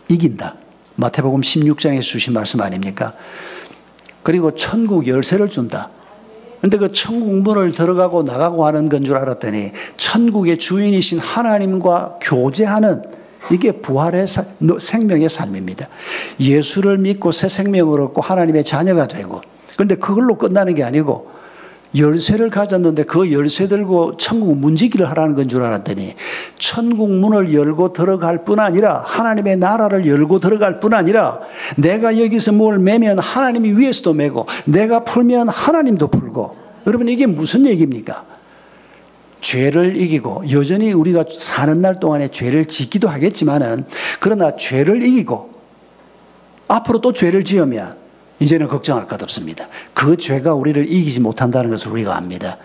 이긴다. 마태복음 16장에서 주신 말씀 아닙니까? 그리고 천국 열쇠를 준다. 그런데 그 천국 문을 들어가고 나가고 하는 건 줄 알았더니 천국의 주인이신 하나님과 교제하는, 이게 부활의 생명의 삶입니다. 예수를 믿고 새 생명을 얻고 하나님의 자녀가 되고, 그런데 그걸로 끝나는 게 아니고 열쇠를 가졌는데 그 열쇠 들고 천국 문지기를 하라는 건 줄 알았더니 천국 문을 열고 들어갈 뿐 아니라 하나님의 나라를 열고 들어갈 뿐 아니라 내가 여기서 뭘 매면 하나님이 위에서도 매고 내가 풀면 하나님도 풀고. 여러분, 이게 무슨 얘기입니까? 죄를 이기고, 여전히 우리가 사는 날 동안에 죄를 짓기도 하겠지만은 그러나 죄를 이기고 앞으로 또 죄를 지으면 이제는 걱정할 것 없습니다. 그 죄가 우리를 이기지 못한다는 것을 우리가 압니다.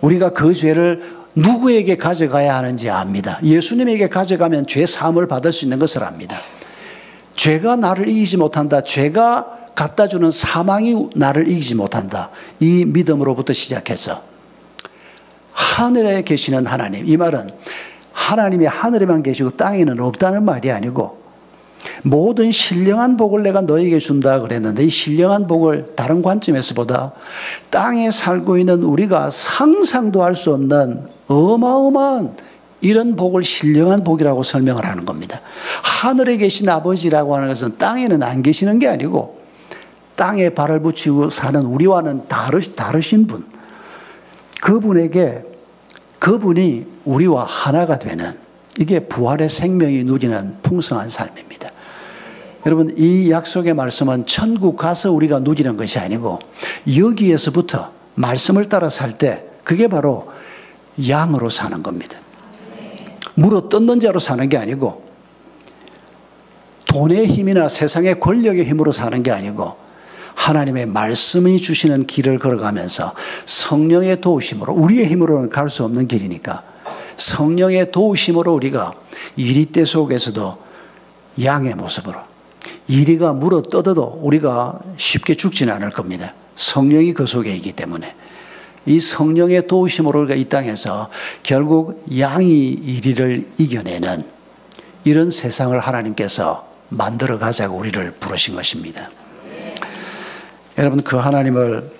우리가 그 죄를 누구에게 가져가야 하는지 압니다. 예수님에게 가져가면 죄 사함을 받을 수 있는 것을 압니다. 죄가 나를 이기지 못한다. 죄가 갖다 주는 사망이 나를 이기지 못한다. 이 믿음으로부터 시작해서 하늘에 계시는 하나님, 이 말은 하나님이 하늘에만 계시고 땅에는 없다는 말이 아니고 모든 신령한 복을 내가 너에게 준다 그랬는데 이 신령한 복을 다른 관점에서 보다 땅에 살고 있는 우리가 상상도 할 수 없는 어마어마한 이런 복을 신령한 복이라고 설명을 하는 겁니다. 하늘에 계신 아버지라고 하는 것은 땅에는 안 계시는 게 아니고 땅에 발을 붙이고 사는 우리와는 다르신 분. 그분이 우리와 하나가 되는 이게 부활의 생명이 누리는 풍성한 삶입니다. 여러분 이 약속의 말씀은 천국 가서 우리가 누리는 것이 아니고 여기에서부터 말씀을 따라 살 때 그게 바로 양으로 사는 겁니다. 물어 뜯는 자로 사는 게 아니고 돈의 힘이나 세상의 권력의 힘으로 사는 게 아니고 하나님의 말씀이 주시는 길을 걸어가면서 성령의 도우심으로 우리의 힘으로는 갈 수 없는 길이니까 성령의 도우심으로 우리가 이리떼 속에서도 양의 모습으로 이리가 물어 뜯어도 우리가 쉽게 죽지는 않을 겁니다. 성령이 그 속에 있기 때문에 이 성령의 도우심으로 우리가 이 땅에서 결국 양이 이리를 이겨내는 이런 세상을 하나님께서 만들어 가자고 우리를 부르신 것입니다. 여러분 그 하나님을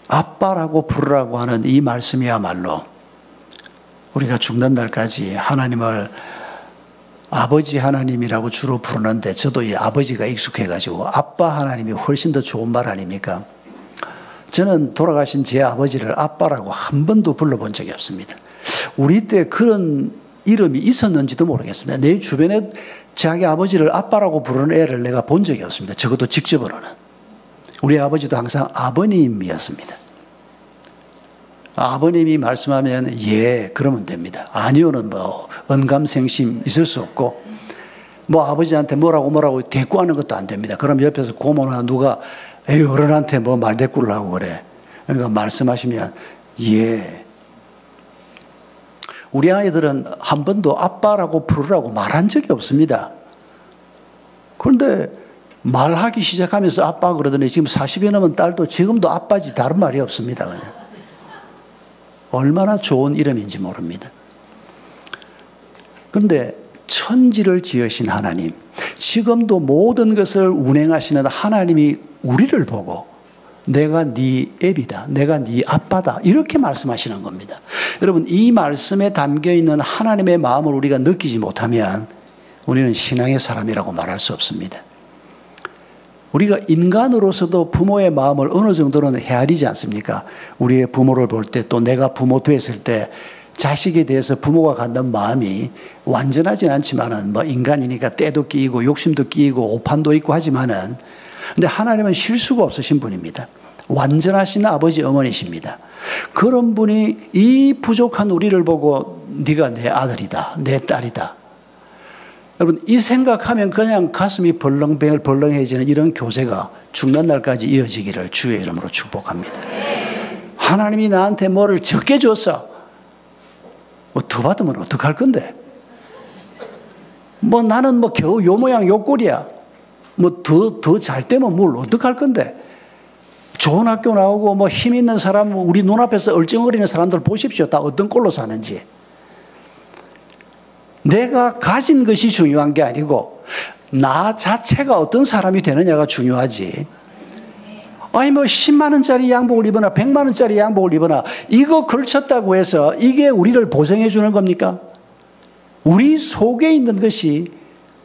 아빠라고 부르라고 하는 이 말씀이야말로 우리가 죽는 날까지 하나님을 아버지 하나님이라고 주로 부르는데 저도 이 아버지가 익숙해가지고 아빠 하나님이 훨씬 더 좋은 말 아닙니까? 저는 돌아가신 제 아버지를 아빠라고 한 번도 불러본 적이 없습니다. 우리 때 그런 이름이 있었는지도 모르겠습니다. 내 주변에 자기 아버지를 아빠라고 부르는 애를 내가 본 적이 없습니다. 적어도 직접으로는. 우리 아버지도 항상 아버님이었습니다. 아버님이 말씀하면 예 그러면 됩니다. 아니요는 뭐 언감생심 있을 수 없고 뭐 아버지한테 뭐라고 대꾸하는 것도 안 됩니다. 그럼 옆에서 고모나 누가 에이 어른한테 뭐 말대꾸를 하고 그래. 그러니까 말씀하시면 예. 우리 아이들은 한 번도 아빠라고 부르라고 말한 적이 없습니다. 그런데 말하기 시작하면서 아빠 그러더니 지금 40이 넘은 딸도 지금도 아빠지 다른 말이 없습니다. 그냥. 얼마나 좋은 이름인지 모릅니다. 그런데 천지를 지으신 하나님, 지금도 모든 것을 운행하시는 하나님이 우리를 보고 내가 네 애비다, 내가 네 아빠다 이렇게 말씀하시는 겁니다. 여러분 이 말씀에 담겨있는 하나님의 마음을 우리가 느끼지 못하면 우리는 신앙의 사람이라고 말할 수 없습니다. 우리가 인간으로서도 부모의 마음을 어느 정도는 헤아리지 않습니까? 우리의 부모를 볼 때 또 내가 부모 됐을 때 자식에 대해서 부모가 갖는 마음이 완전하진 않지만은 뭐 인간이니까 때도 끼이고 욕심도 끼이고 오판도 있고 하지만은 근데 하나님은 실수가 없으신 분입니다. 완전하신 아버지 어머니십니다. 그런 분이 이 부족한 우리를 보고 네가 내 아들이다, 내 딸이다. 여러분 이 생각하면 그냥 가슴이 벌렁해지는 이런 교제가 죽는 날까지 이어지기를 주의 이름으로 축복합니다. 하나님이 나한테 뭐를 적게 줬어. 뭐 더 받으면 어떡할 건데? 뭐 나는 뭐 겨우 요 모양 요 꼴이야. 뭐 더 잘 되면 뭘 어떡할 건데? 좋은 학교 나오고 뭐 힘 있는 사람 우리 눈앞에서 얼쩡거리는 사람들 보십시오. 다 어떤 꼴로 사는지. 내가 가진 것이 중요한 게 아니고 나 자체가 어떤 사람이 되느냐가 중요하지. 아니 뭐 10만 원짜리 양복을 입거나 100만 원짜리 양복을 입거나 이거 걸쳤다고 해서 이게 우리를 보정해 주는 겁니까? 우리 속에 있는 것이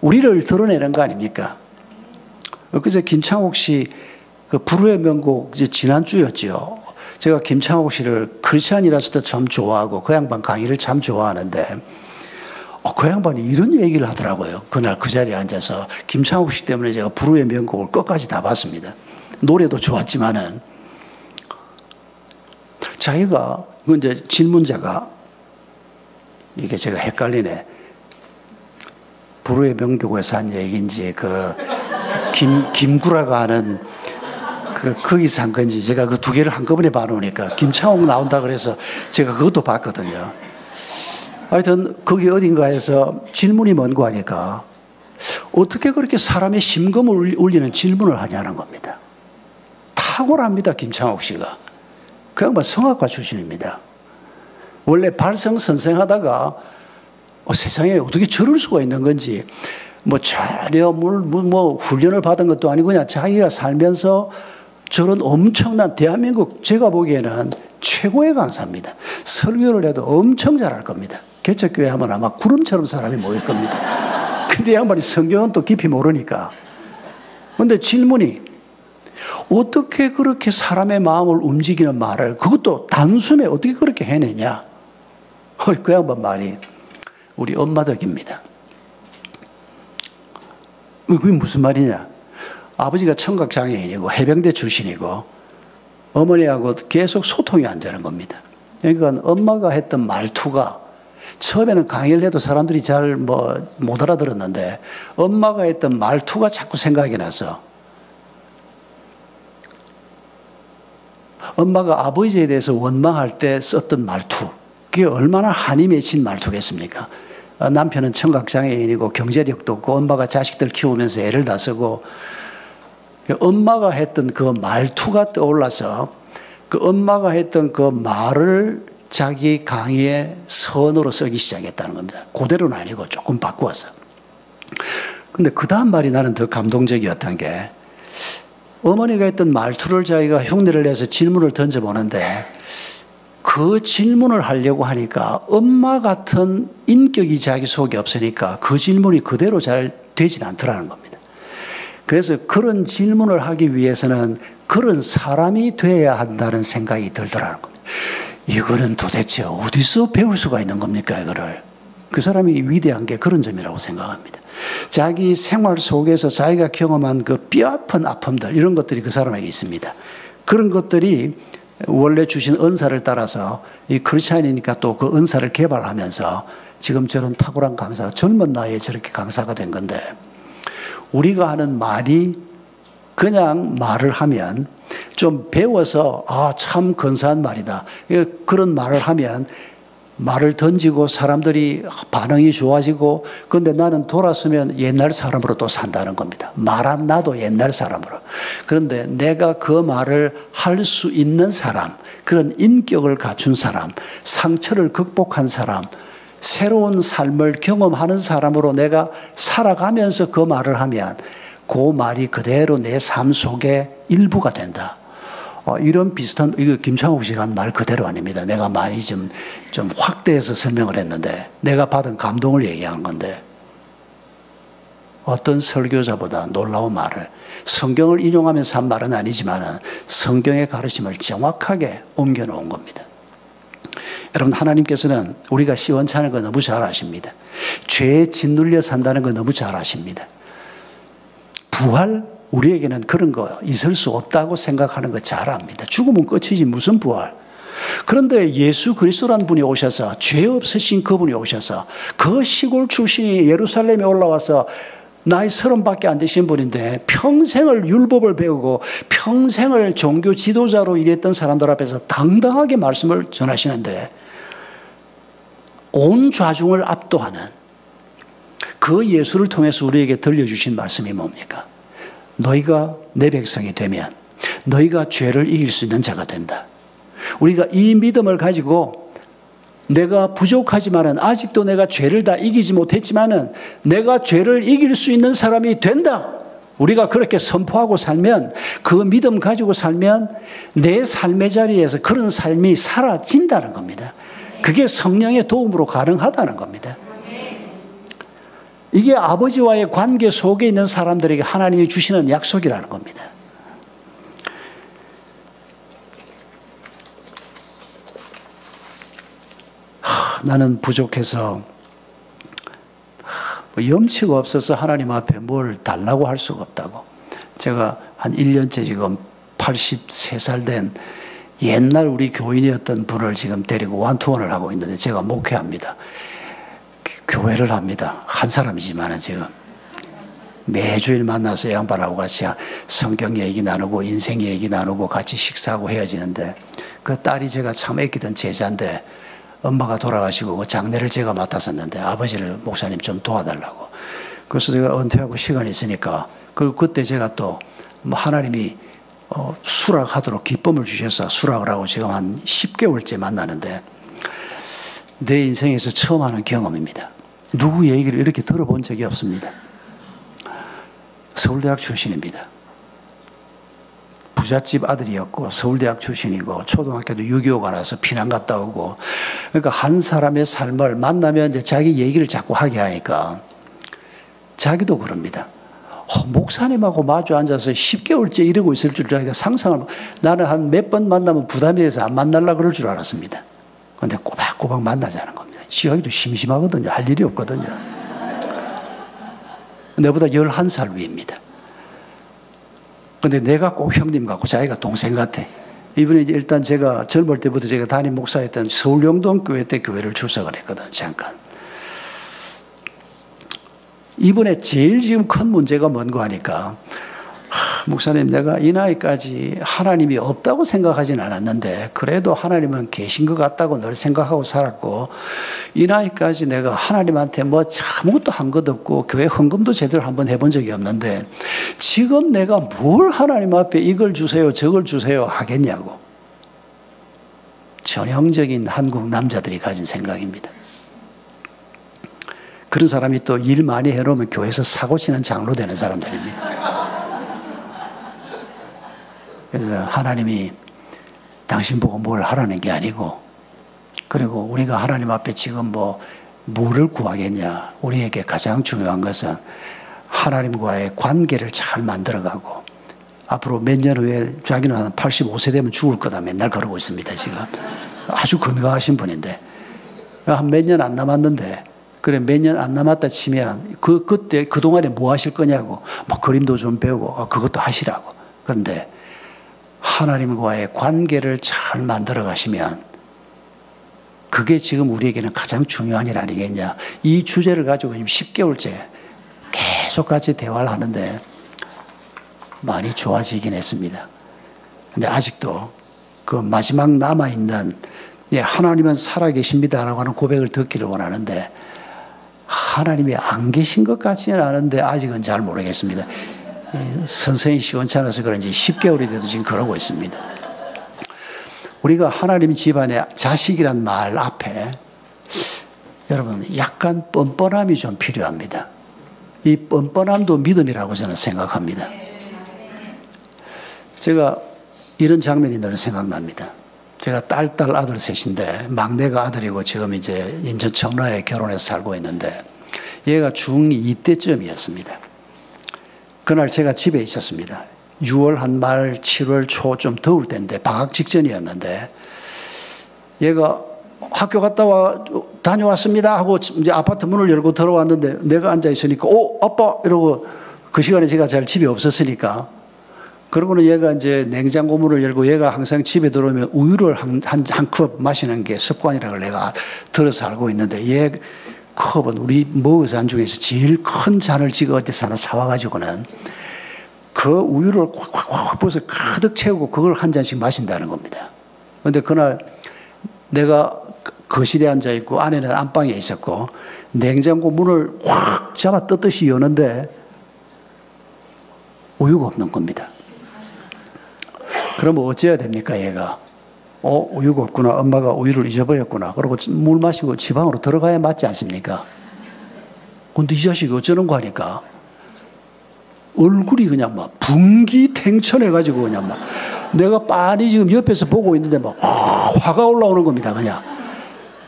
우리를 드러내는 거 아닙니까? 그래서 김창옥 씨 그 불후의 명곡 지난주였죠. 제가 김창옥 씨를 크리스찬이라서도 참 좋아하고 그 양반 강의를 참 좋아하는데 그 양반이 이런 얘기를 하더라고요. 그날 그 자리에 앉아서 김창옥 씨 때문에 제가 불후의 명곡을 끝까지 다 봤습니다. 노래도 좋았지만은 자기가 이제 질문자가 이게 제가 헷갈리네. 불후의 명곡에서 한 얘기인지 그 김구라가 하는 거기서 한 건지 제가 그 두 개를 한꺼번에 봐놓으니까 김창옥 나온다 그래서 제가 그것도 봤거든요. 하여튼 거기 어딘가에서 질문이 뭔고 하니까 어떻게 그렇게 사람의 심금을 울리는 질문을 하냐는 겁니다. 탁월합니다. 김창옥 씨가. 그 양반 성악가 출신입니다. 원래 발성선생하다가 세상에 어떻게 저럴 수가 있는 건지 전혀 훈련을 받은 것도 아니고 그냥 자기가 살면서 저런 엄청난 대한민국 제가 보기에는 최고의 강사입니다. 설교를 해도 엄청 잘할 겁니다. 개척교회 하면 아마 구름처럼 사람이 모일 겁니다. 근데 양반이 성경은 또 깊이 모르니까. 근데 질문이 어떻게 그렇게 사람의 마음을 움직이는 말을 그것도 단숨에 어떻게 그렇게 해내냐. 그 양반 말이 우리 엄마 덕입니다. 그게 무슨 말이냐. 아버지가 청각장애인이고 해병대 출신이고 어머니하고 계속 소통이 안 되는 겁니다. 그러니까 엄마가 했던 말투가 처음에는 강의를 해도 사람들이 잘 못 알아들었는데 엄마가 했던 말투가 자꾸 생각이 나서 엄마가 아버지에 대해서 원망할 때 썼던 말투 그게 얼마나 한이 맺힌 말투겠습니까? 남편은 청각장애인이고 경제력도 없고 엄마가 자식들 키우면서 애를 다 쓰고 엄마가 했던 그 말투가 떠올라서 그 엄마가 했던 그 말을 자기 강의에 선으로 쓰기 시작했다는 겁니다. 그대로는 아니고 조금 바꾸어서. 근데 그 다음 말이 나는 더 감동적이었던 게 어머니가 했던 말투를 자기가 흉내를 내서 질문을 던져보는데 그 질문을 하려고 하니까 엄마 같은 인격이 자기 속에 없으니까 그 질문이 그대로 잘 되진 않더라는 겁니다. 그래서 그런 질문을 하기 위해서는 그런 사람이 돼야 한다는 생각이 들더라는 겁니다. 이거는 도대체 어디서 배울 수가 있는 겁니까, 이거를? 그 사람이 위대한 게 그런 점이라고 생각합니다. 자기 생활 속에서 자기가 경험한 그 뼈아픈 아픔들, 이런 것들이 그 사람에게 있습니다. 그런 것들이 원래 주신 은사를 따라서 이 크리스찬이니까 또 그 은사를 개발하면서 지금 저런 탁월한 강사가 젊은 나이에 저렇게 강사가 된 건데 우리가 하는 말이 그냥 말을 하면 좀 배워서 참 근사한 말이다. 그런 말을 하면 말을 던지고 사람들이 반응이 좋아지고 그런데 나는 돌아서면 옛날 사람으로 또 산다는 겁니다. 말 안 나도 옛날 사람으로. 그런데 내가 그 말을 할 수 있는 사람, 그런 인격을 갖춘 사람, 상처를 극복한 사람, 새로운 삶을 경험하는 사람으로 내가 살아가면서 그 말을 하면 그 말이 그대로 내 삶 속의 일부가 된다. 이런 비슷한, 이거 김창욱 씨가 한 말 그대로 아닙니다. 내가 많이 좀 확대해서 설명을 했는데, 내가 받은 감동을 얘기한 건데, 어떤 설교자보다 놀라운 말을, 성경을 인용하면서 한 말은 아니지만, 성경의 가르침을 정확하게 옮겨 놓은 겁니다. 여러분, 하나님께서는 우리가 시원찮은 거 너무 잘 아십니다. 죄에 짓눌려 산다는 거 너무 잘 아십니다. 부활? 우리에게는 그런 거 있을 수 없다고 생각하는 거 잘 압니다. 죽으면 끝이지 무슨 부활. 그런데 예수 그리스도라는 분이 오셔서 죄 없으신 그분이 오셔서 그 시골 출신이 예루살렘에 올라와서 나이 30밖에 안 되신 분인데 평생을 율법을 배우고 평생을 종교 지도자로 일했던 사람들 앞에서 당당하게 말씀을 전하시는데 온 좌중을 압도하는 그 예수를 통해서 우리에게 들려주신 말씀이 뭡니까? 너희가 내 백성이 되면 너희가 죄를 이길 수 있는 자가 된다. 우리가 이 믿음을 가지고 내가 부족하지만은 아직도 내가 죄를 다 이기지 못했지만은 내가 죄를 이길 수 있는 사람이 된다. 우리가 그렇게 선포하고 살면 그 믿음 가지고 살면 내 삶의 자리에서 그런 삶이 사라진다는 겁니다. 그게 성령의 도움으로 가능하다는 겁니다. 이게 아버지와의 관계 속에 있는 사람들에게 하나님이 주시는 약속이라는 겁니다. 나는 부족해서 염치가 없어서 하나님 앞에 뭘 달라고 할 수가 없다고. 제가 한 1년째 지금 83살 된 옛날 우리 교인이었던 분을 지금 데리고 완투원을 하고 있는데 제가 목회합니다. 교회를 합니다. 한 사람이지만 지금 매주일 만나서 양반하고 같이 성경 얘기 나누고 인생 얘기 나누고 같이 식사하고 헤어지는데 그 딸이 제가 참 아끼던 제자인데 엄마가 돌아가시고 그 장례를 제가 맡았었는데 아버지를 목사님 좀 도와달라고. 그래서 제가 은퇴하고 시간이 있으니까 그때 제가 또 하나님이 수락하도록 기쁨을 주셔서 수락을 하고 지금 한 10개월째 만나는데 내 인생에서 처음 하는 경험입니다. 누구 얘기를 이렇게 들어본 적이 없습니다. 서울대학 출신입니다. 부잣집 아들이었고 서울대학 출신이고 초등학교도 6.25 가나서 피난 갔다 오고, 그러니까 한 사람의 삶을 만나면 이제 자기 얘기를 자꾸 하게 하니까 자기도 그럽니다. 목사님하고 마주 앉아서 10개월째 이러고 있을 줄 자기가 상상을, 나는 한 몇 번 만나면 부담이 돼서 안 만나려고 그럴 줄 알았습니다. 그런데 꼬박꼬박 만나자는 겁니다. 지하기도 심심하거든요. 할 일이 없거든요. 내보다 11살 위입니다. 근데 내가 꼭 형님 같고 자기가 동생 같아. 이분이 일단 제가 젊을 때부터 제가 담임 목사였던 서울 영동교회 때 교회를 출석을 했거든, 잠깐. 이번에 제일 지금 큰 문제가 뭔가 하니까, 목사님, 내가 이 나이까지 하나님이 없다고 생각하진 않았는데 그래도 하나님은 계신 것 같다고 늘 생각하고 살았고, 이 나이까지 내가 하나님한테 뭐 아무것도 한 것 없고 교회 헌금도 제대로 한번 해본 적이 없는데 지금 내가 뭘 하나님 앞에 이걸 주세요 저걸 주세요 하겠냐고. 전형적인 한국 남자들이 가진 생각입니다. 그런 사람이 또 일 많이 해놓으면 교회에서 사고 치는 장로 되는 사람들입니다. 그래서 하나님이 당신 보고 뭘 하라는 게 아니고, 그리고 우리가 하나님 앞에 지금 뭐를 구하겠냐. 우리에게 가장 중요한 것은 하나님과의 관계를 잘 만들어가고, 앞으로 몇 년 후에 자기는 한 85세 되면 죽을 거다 맨날 그러고 있습니다. 지금 아주 건강하신 분인데 한 몇 년 안 남았는데, 그래 몇 년 안 남았다 치면 그때 그동안에 뭐 하실 거냐고, 막 그림도 좀 배우고 그것도 하시라고. 그런데 하나님과의 관계를 잘 만들어 가시면 그게 지금 우리에게는 가장 중요한 일 아니겠냐. 이 주제를 가지고 지금 10개월째 계속 같이 대화를 하는데 많이 좋아지긴 했습니다. 근데 아직도 그 마지막 남아있는 하나님은 살아계십니다라고 하는 고백을 듣기를 원하는데, 하나님이 안 계신 것 같지는 않은데 아직은 잘 모르겠습니다. 선생이 시원찮아서 그런지 10개월이 돼도 지금 그러고 있습니다. 우리가 하나님 집안의 자식이란 말 앞에 여러분 약간 뻔뻔함이 좀 필요합니다. 이 뻔뻔함도 믿음이라고 저는 생각합니다. 제가 이런 장면이 늘 생각납니다. 제가 딸 아들 셋인데 막내가 아들이고 지금 이제 인천 청라에 결혼해서 살고 있는데 얘가 중2 때쯤이었습니다. 그날 제가 집에 있었습니다. 6월 한 말 7월 초 좀 더울 때인데 방학 직전이었는데 얘가 학교 갔다 다녀왔습니다 하고 이제 아파트 문을 열고 들어왔는데 내가 앉아 있으니까 아빠 이러고, 그 시간에 제가 잘 집에 없었으니까, 그러고는 얘가 이제 냉장고 문을 열고, 얘가 항상 집에 들어오면 우유를 한 컵 마시는 게 습관이라고 내가 들어서 알고 있는데, 얘 컵은 우리 먹은 잔 중에서 제일 큰 잔을 지가 어디서 하나 사와가지고는 그 우유를 콱콱콱 부어서 가득 채우고 그걸 한 잔씩 마신다는 겁니다. 그런데 그날 내가 거실에 앉아있고 아내는 안방에 있었고 냉장고 문을 확 잡아 뜯듯이 여는데 우유가 없는 겁니다. 그러면 어찌해야 됩니까, 얘가? 우유가 없구나. 엄마가 우유를 잊어버렸구나. 그러고 물 마시고 지방으로 들어가야 맞지 않습니까? 근데 이 자식이 어쩌는 거 하니까 얼굴이 그냥 막 분기탱천해가지고 그냥 막 내가 빤히 지금 옆에서 보고 있는데 막 화가 올라오는 겁니다. 그냥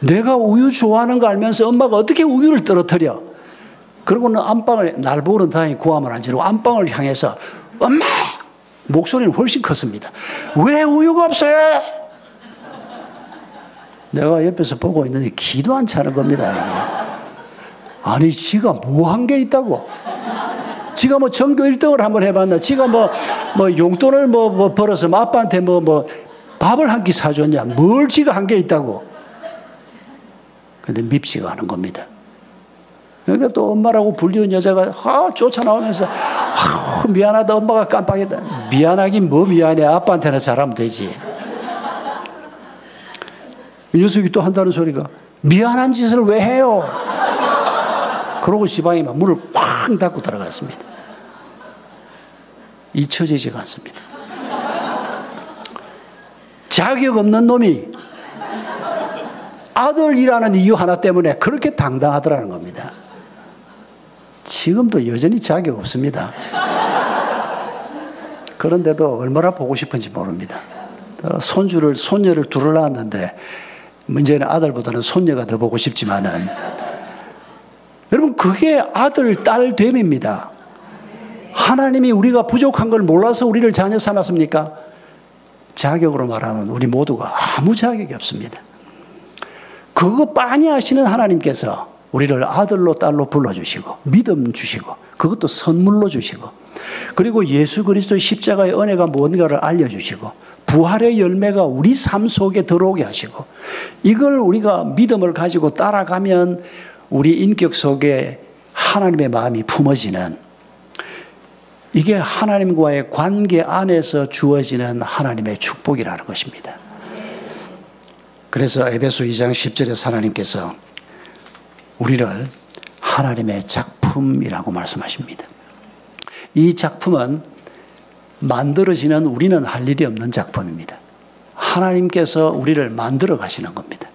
내가 우유 좋아하는 거 알면서 엄마가 어떻게 우유를 떨어뜨려? 그러고는 안방을, 날 보고는 다행히 고함을 안 지르고 안방을 향해서 엄마! 목소리는 훨씬 컸습니다. 왜 우유가 없어요? 내가 옆에서 보고 있는데 기도 안 차는 겁니다. 이게. 아니 지가 뭐 한 게 있다고? 지가 뭐 전교 1등을 한번 해봤나? 지가 뭐 용돈을 벌어서 아빠한테 밥을 한 끼 사줬냐? 뭘 지가 한 게 있다고? 근데 밉지가 않은 겁니다. 그러니까 또 엄마라고 불리는 여자가 쫓아나오면서 미안하다, 엄마가 깜빡했다. 미안하긴 뭐 미안해. 아빠한테나 잘하면 되지. 이 녀석이 또 한다는 소리가 미안한 짓을 왜 해요? 그러고 시방이 막 문을 쾅 닫고 들어갔습니다. 잊혀지지가 않습니다. 자격 없는 놈이 아들이라는 이유 하나 때문에 그렇게 당당하더라는 겁니다. 지금도 여전히 자격 없습니다. 그런데도 얼마나 보고 싶은지 모릅니다. 손녀를 둘을 낳았는데 문제는 아들보다는 손녀가 더 보고 싶지만은 여러분 그게 아들, 딸 됨입니다. 하나님이 우리가 부족한 걸 몰라서 우리를 자녀 삼았습니까? 자격으로 말하면 우리 모두가 아무 자격이 없습니다. 그거 빤히 아시는 하나님께서 우리를 아들로 딸로 불러주시고 믿음 주시고 그것도 선물로 주시고 그리고 예수 그리스도의 십자가의 은혜가 뭔가를 알려주시고 부활의 열매가 우리 삶 속에 들어오게 하시고 이걸 우리가 믿음을 가지고 따라가면 우리 인격 속에 하나님의 마음이 품어지는 이게 하나님과의 관계 안에서 주어지는 하나님의 축복이라는 것입니다. 그래서 에베소 2장 10절에서 하나님께서 우리를 하나님의 작품이라고 말씀하십니다. 이 작품은 만들어지는 우리는 할 일이 없는 작품입니다. 하나님께서 우리를 만들어 가시는 겁니다.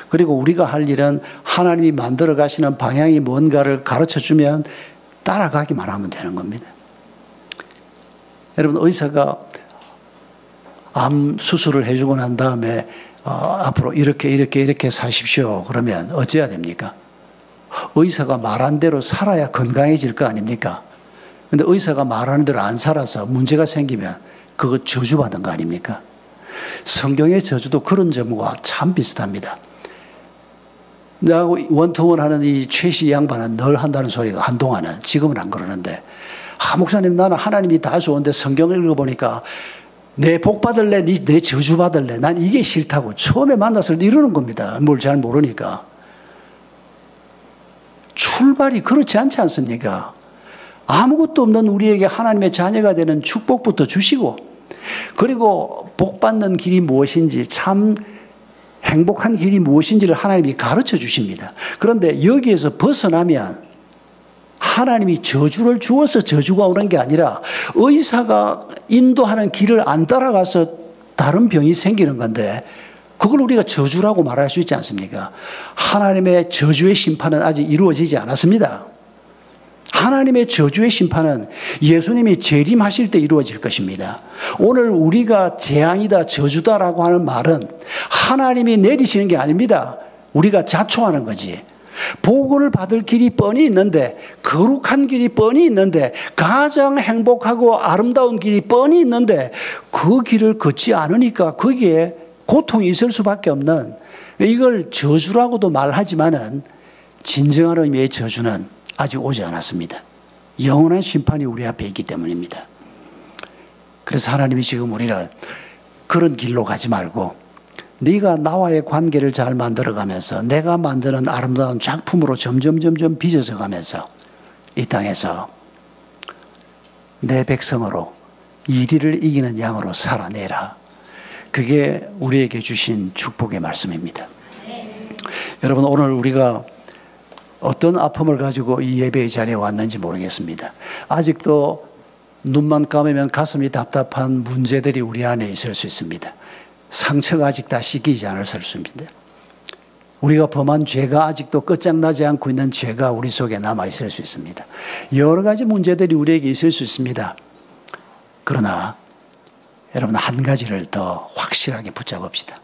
그리고 우리가 할 일은 하나님이 만들어 가시는 방향이 뭔가를 가르쳐 주면 따라가기만 하면 되는 겁니다. 여러분 의사가 암 수술을 해주고 난 다음에 앞으로 이렇게 사십시오. 그러면 어찌해야 됩니까? 의사가 말한 대로 살아야 건강해질 거 아닙니까? 근데 의사가 말하는 대로 안 살아서 문제가 생기면 그거 저주받은 거 아닙니까? 성경의 저주도 그런 점과 참 비슷합니다. 나하고 원투원 하는 이 최씨 양반은 늘 한다는 소리가 한동안은 지금은 안 그러는데 목사님 나는 하나님이 다 좋은데 성경을 읽어보니까 내 복 받을래? 내 저주 받을래? 난 이게 싫다고 처음에 만났을 때 이러는 겁니다. 뭘 잘 모르니까. 출발이 그렇지 않지 않습니까? 아무것도 없는 우리에게 하나님의 자녀가 되는 축복부터 주시고 그리고 복 받는 길이 무엇인지 참 행복한 길이 무엇인지를 하나님이 가르쳐 주십니다. 그런데 여기에서 벗어나면 하나님이 저주를 주어서 저주가 오는 게 아니라 의사가 인도하는 길을 안 따라가서 다른 병이 생기는 건데 그걸 우리가 저주라고 말할 수 있지 않습니까? 하나님의 저주의 심판은 아직 이루어지지 않았습니다. 하나님의 저주의 심판은 예수님이 재림하실 때 이루어질 것입니다. 오늘 우리가 재앙이다 저주다라고 하는 말은 하나님이 내리시는 게 아닙니다. 우리가 자초하는 거지. 복을 받을 길이 뻔히 있는데 거룩한 길이 뻔히 있는데 가장 행복하고 아름다운 길이 뻔히 있는데 그 길을 걷지 않으니까 거기에 고통이 있을 수밖에 없는 이걸 저주라고도 말하지만은 진정한 의미의 저주는 아직 오지 않았습니다. 영원한 심판이 우리 앞에 있기 때문입니다. 그래서 하나님이 지금 우리를 그런 길로 가지 말고 네가 나와의 관계를 잘 만들어가면서 내가 만드는 아름다운 작품으로 점점 빚어져 가면서 이 땅에서 내 백성으로 이리를 이기는 양으로 살아내라. 그게 우리에게 주신 축복의 말씀입니다. 여러분 오늘 우리가 어떤 아픔을 가지고 이 예배의 자리에 왔는지 모르겠습니다. 아직도 눈만 감으면 가슴이 답답한 문제들이 우리 안에 있을 수 있습니다. 상처가 아직 다 씻기지 않았을 수 있습니다. 우리가 범한 죄가 아직도 끝장나지 않고 있는 죄가 우리 속에 남아있을 수 있습니다. 여러 가지 문제들이 우리에게 있을 수 있습니다. 그러나 여러분 한 가지를 더 확실하게 붙잡읍시다.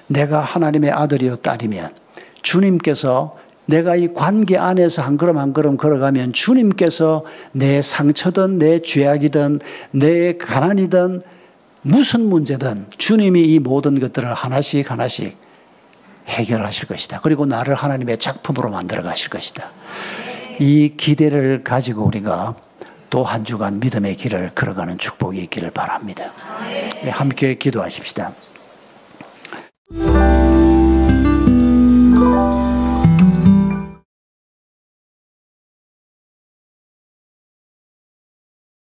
내가 하나님의 아들이요 딸이면 주님께서 내가 이 관계 안에서 한 걸음 한 걸음 걸어가면 주님께서 내 상처든 내 죄악이든 내 가난이든 무슨 문제든 주님이 이 모든 것들을 하나씩 해결하실 것이다. 그리고 나를 하나님의 작품으로 만들어 가실 것이다. 이 기대를 가지고 우리가 또 한 주간 믿음의 길을 걸어가는 축복이 있기를 바랍니다. 함께 기도하십시다.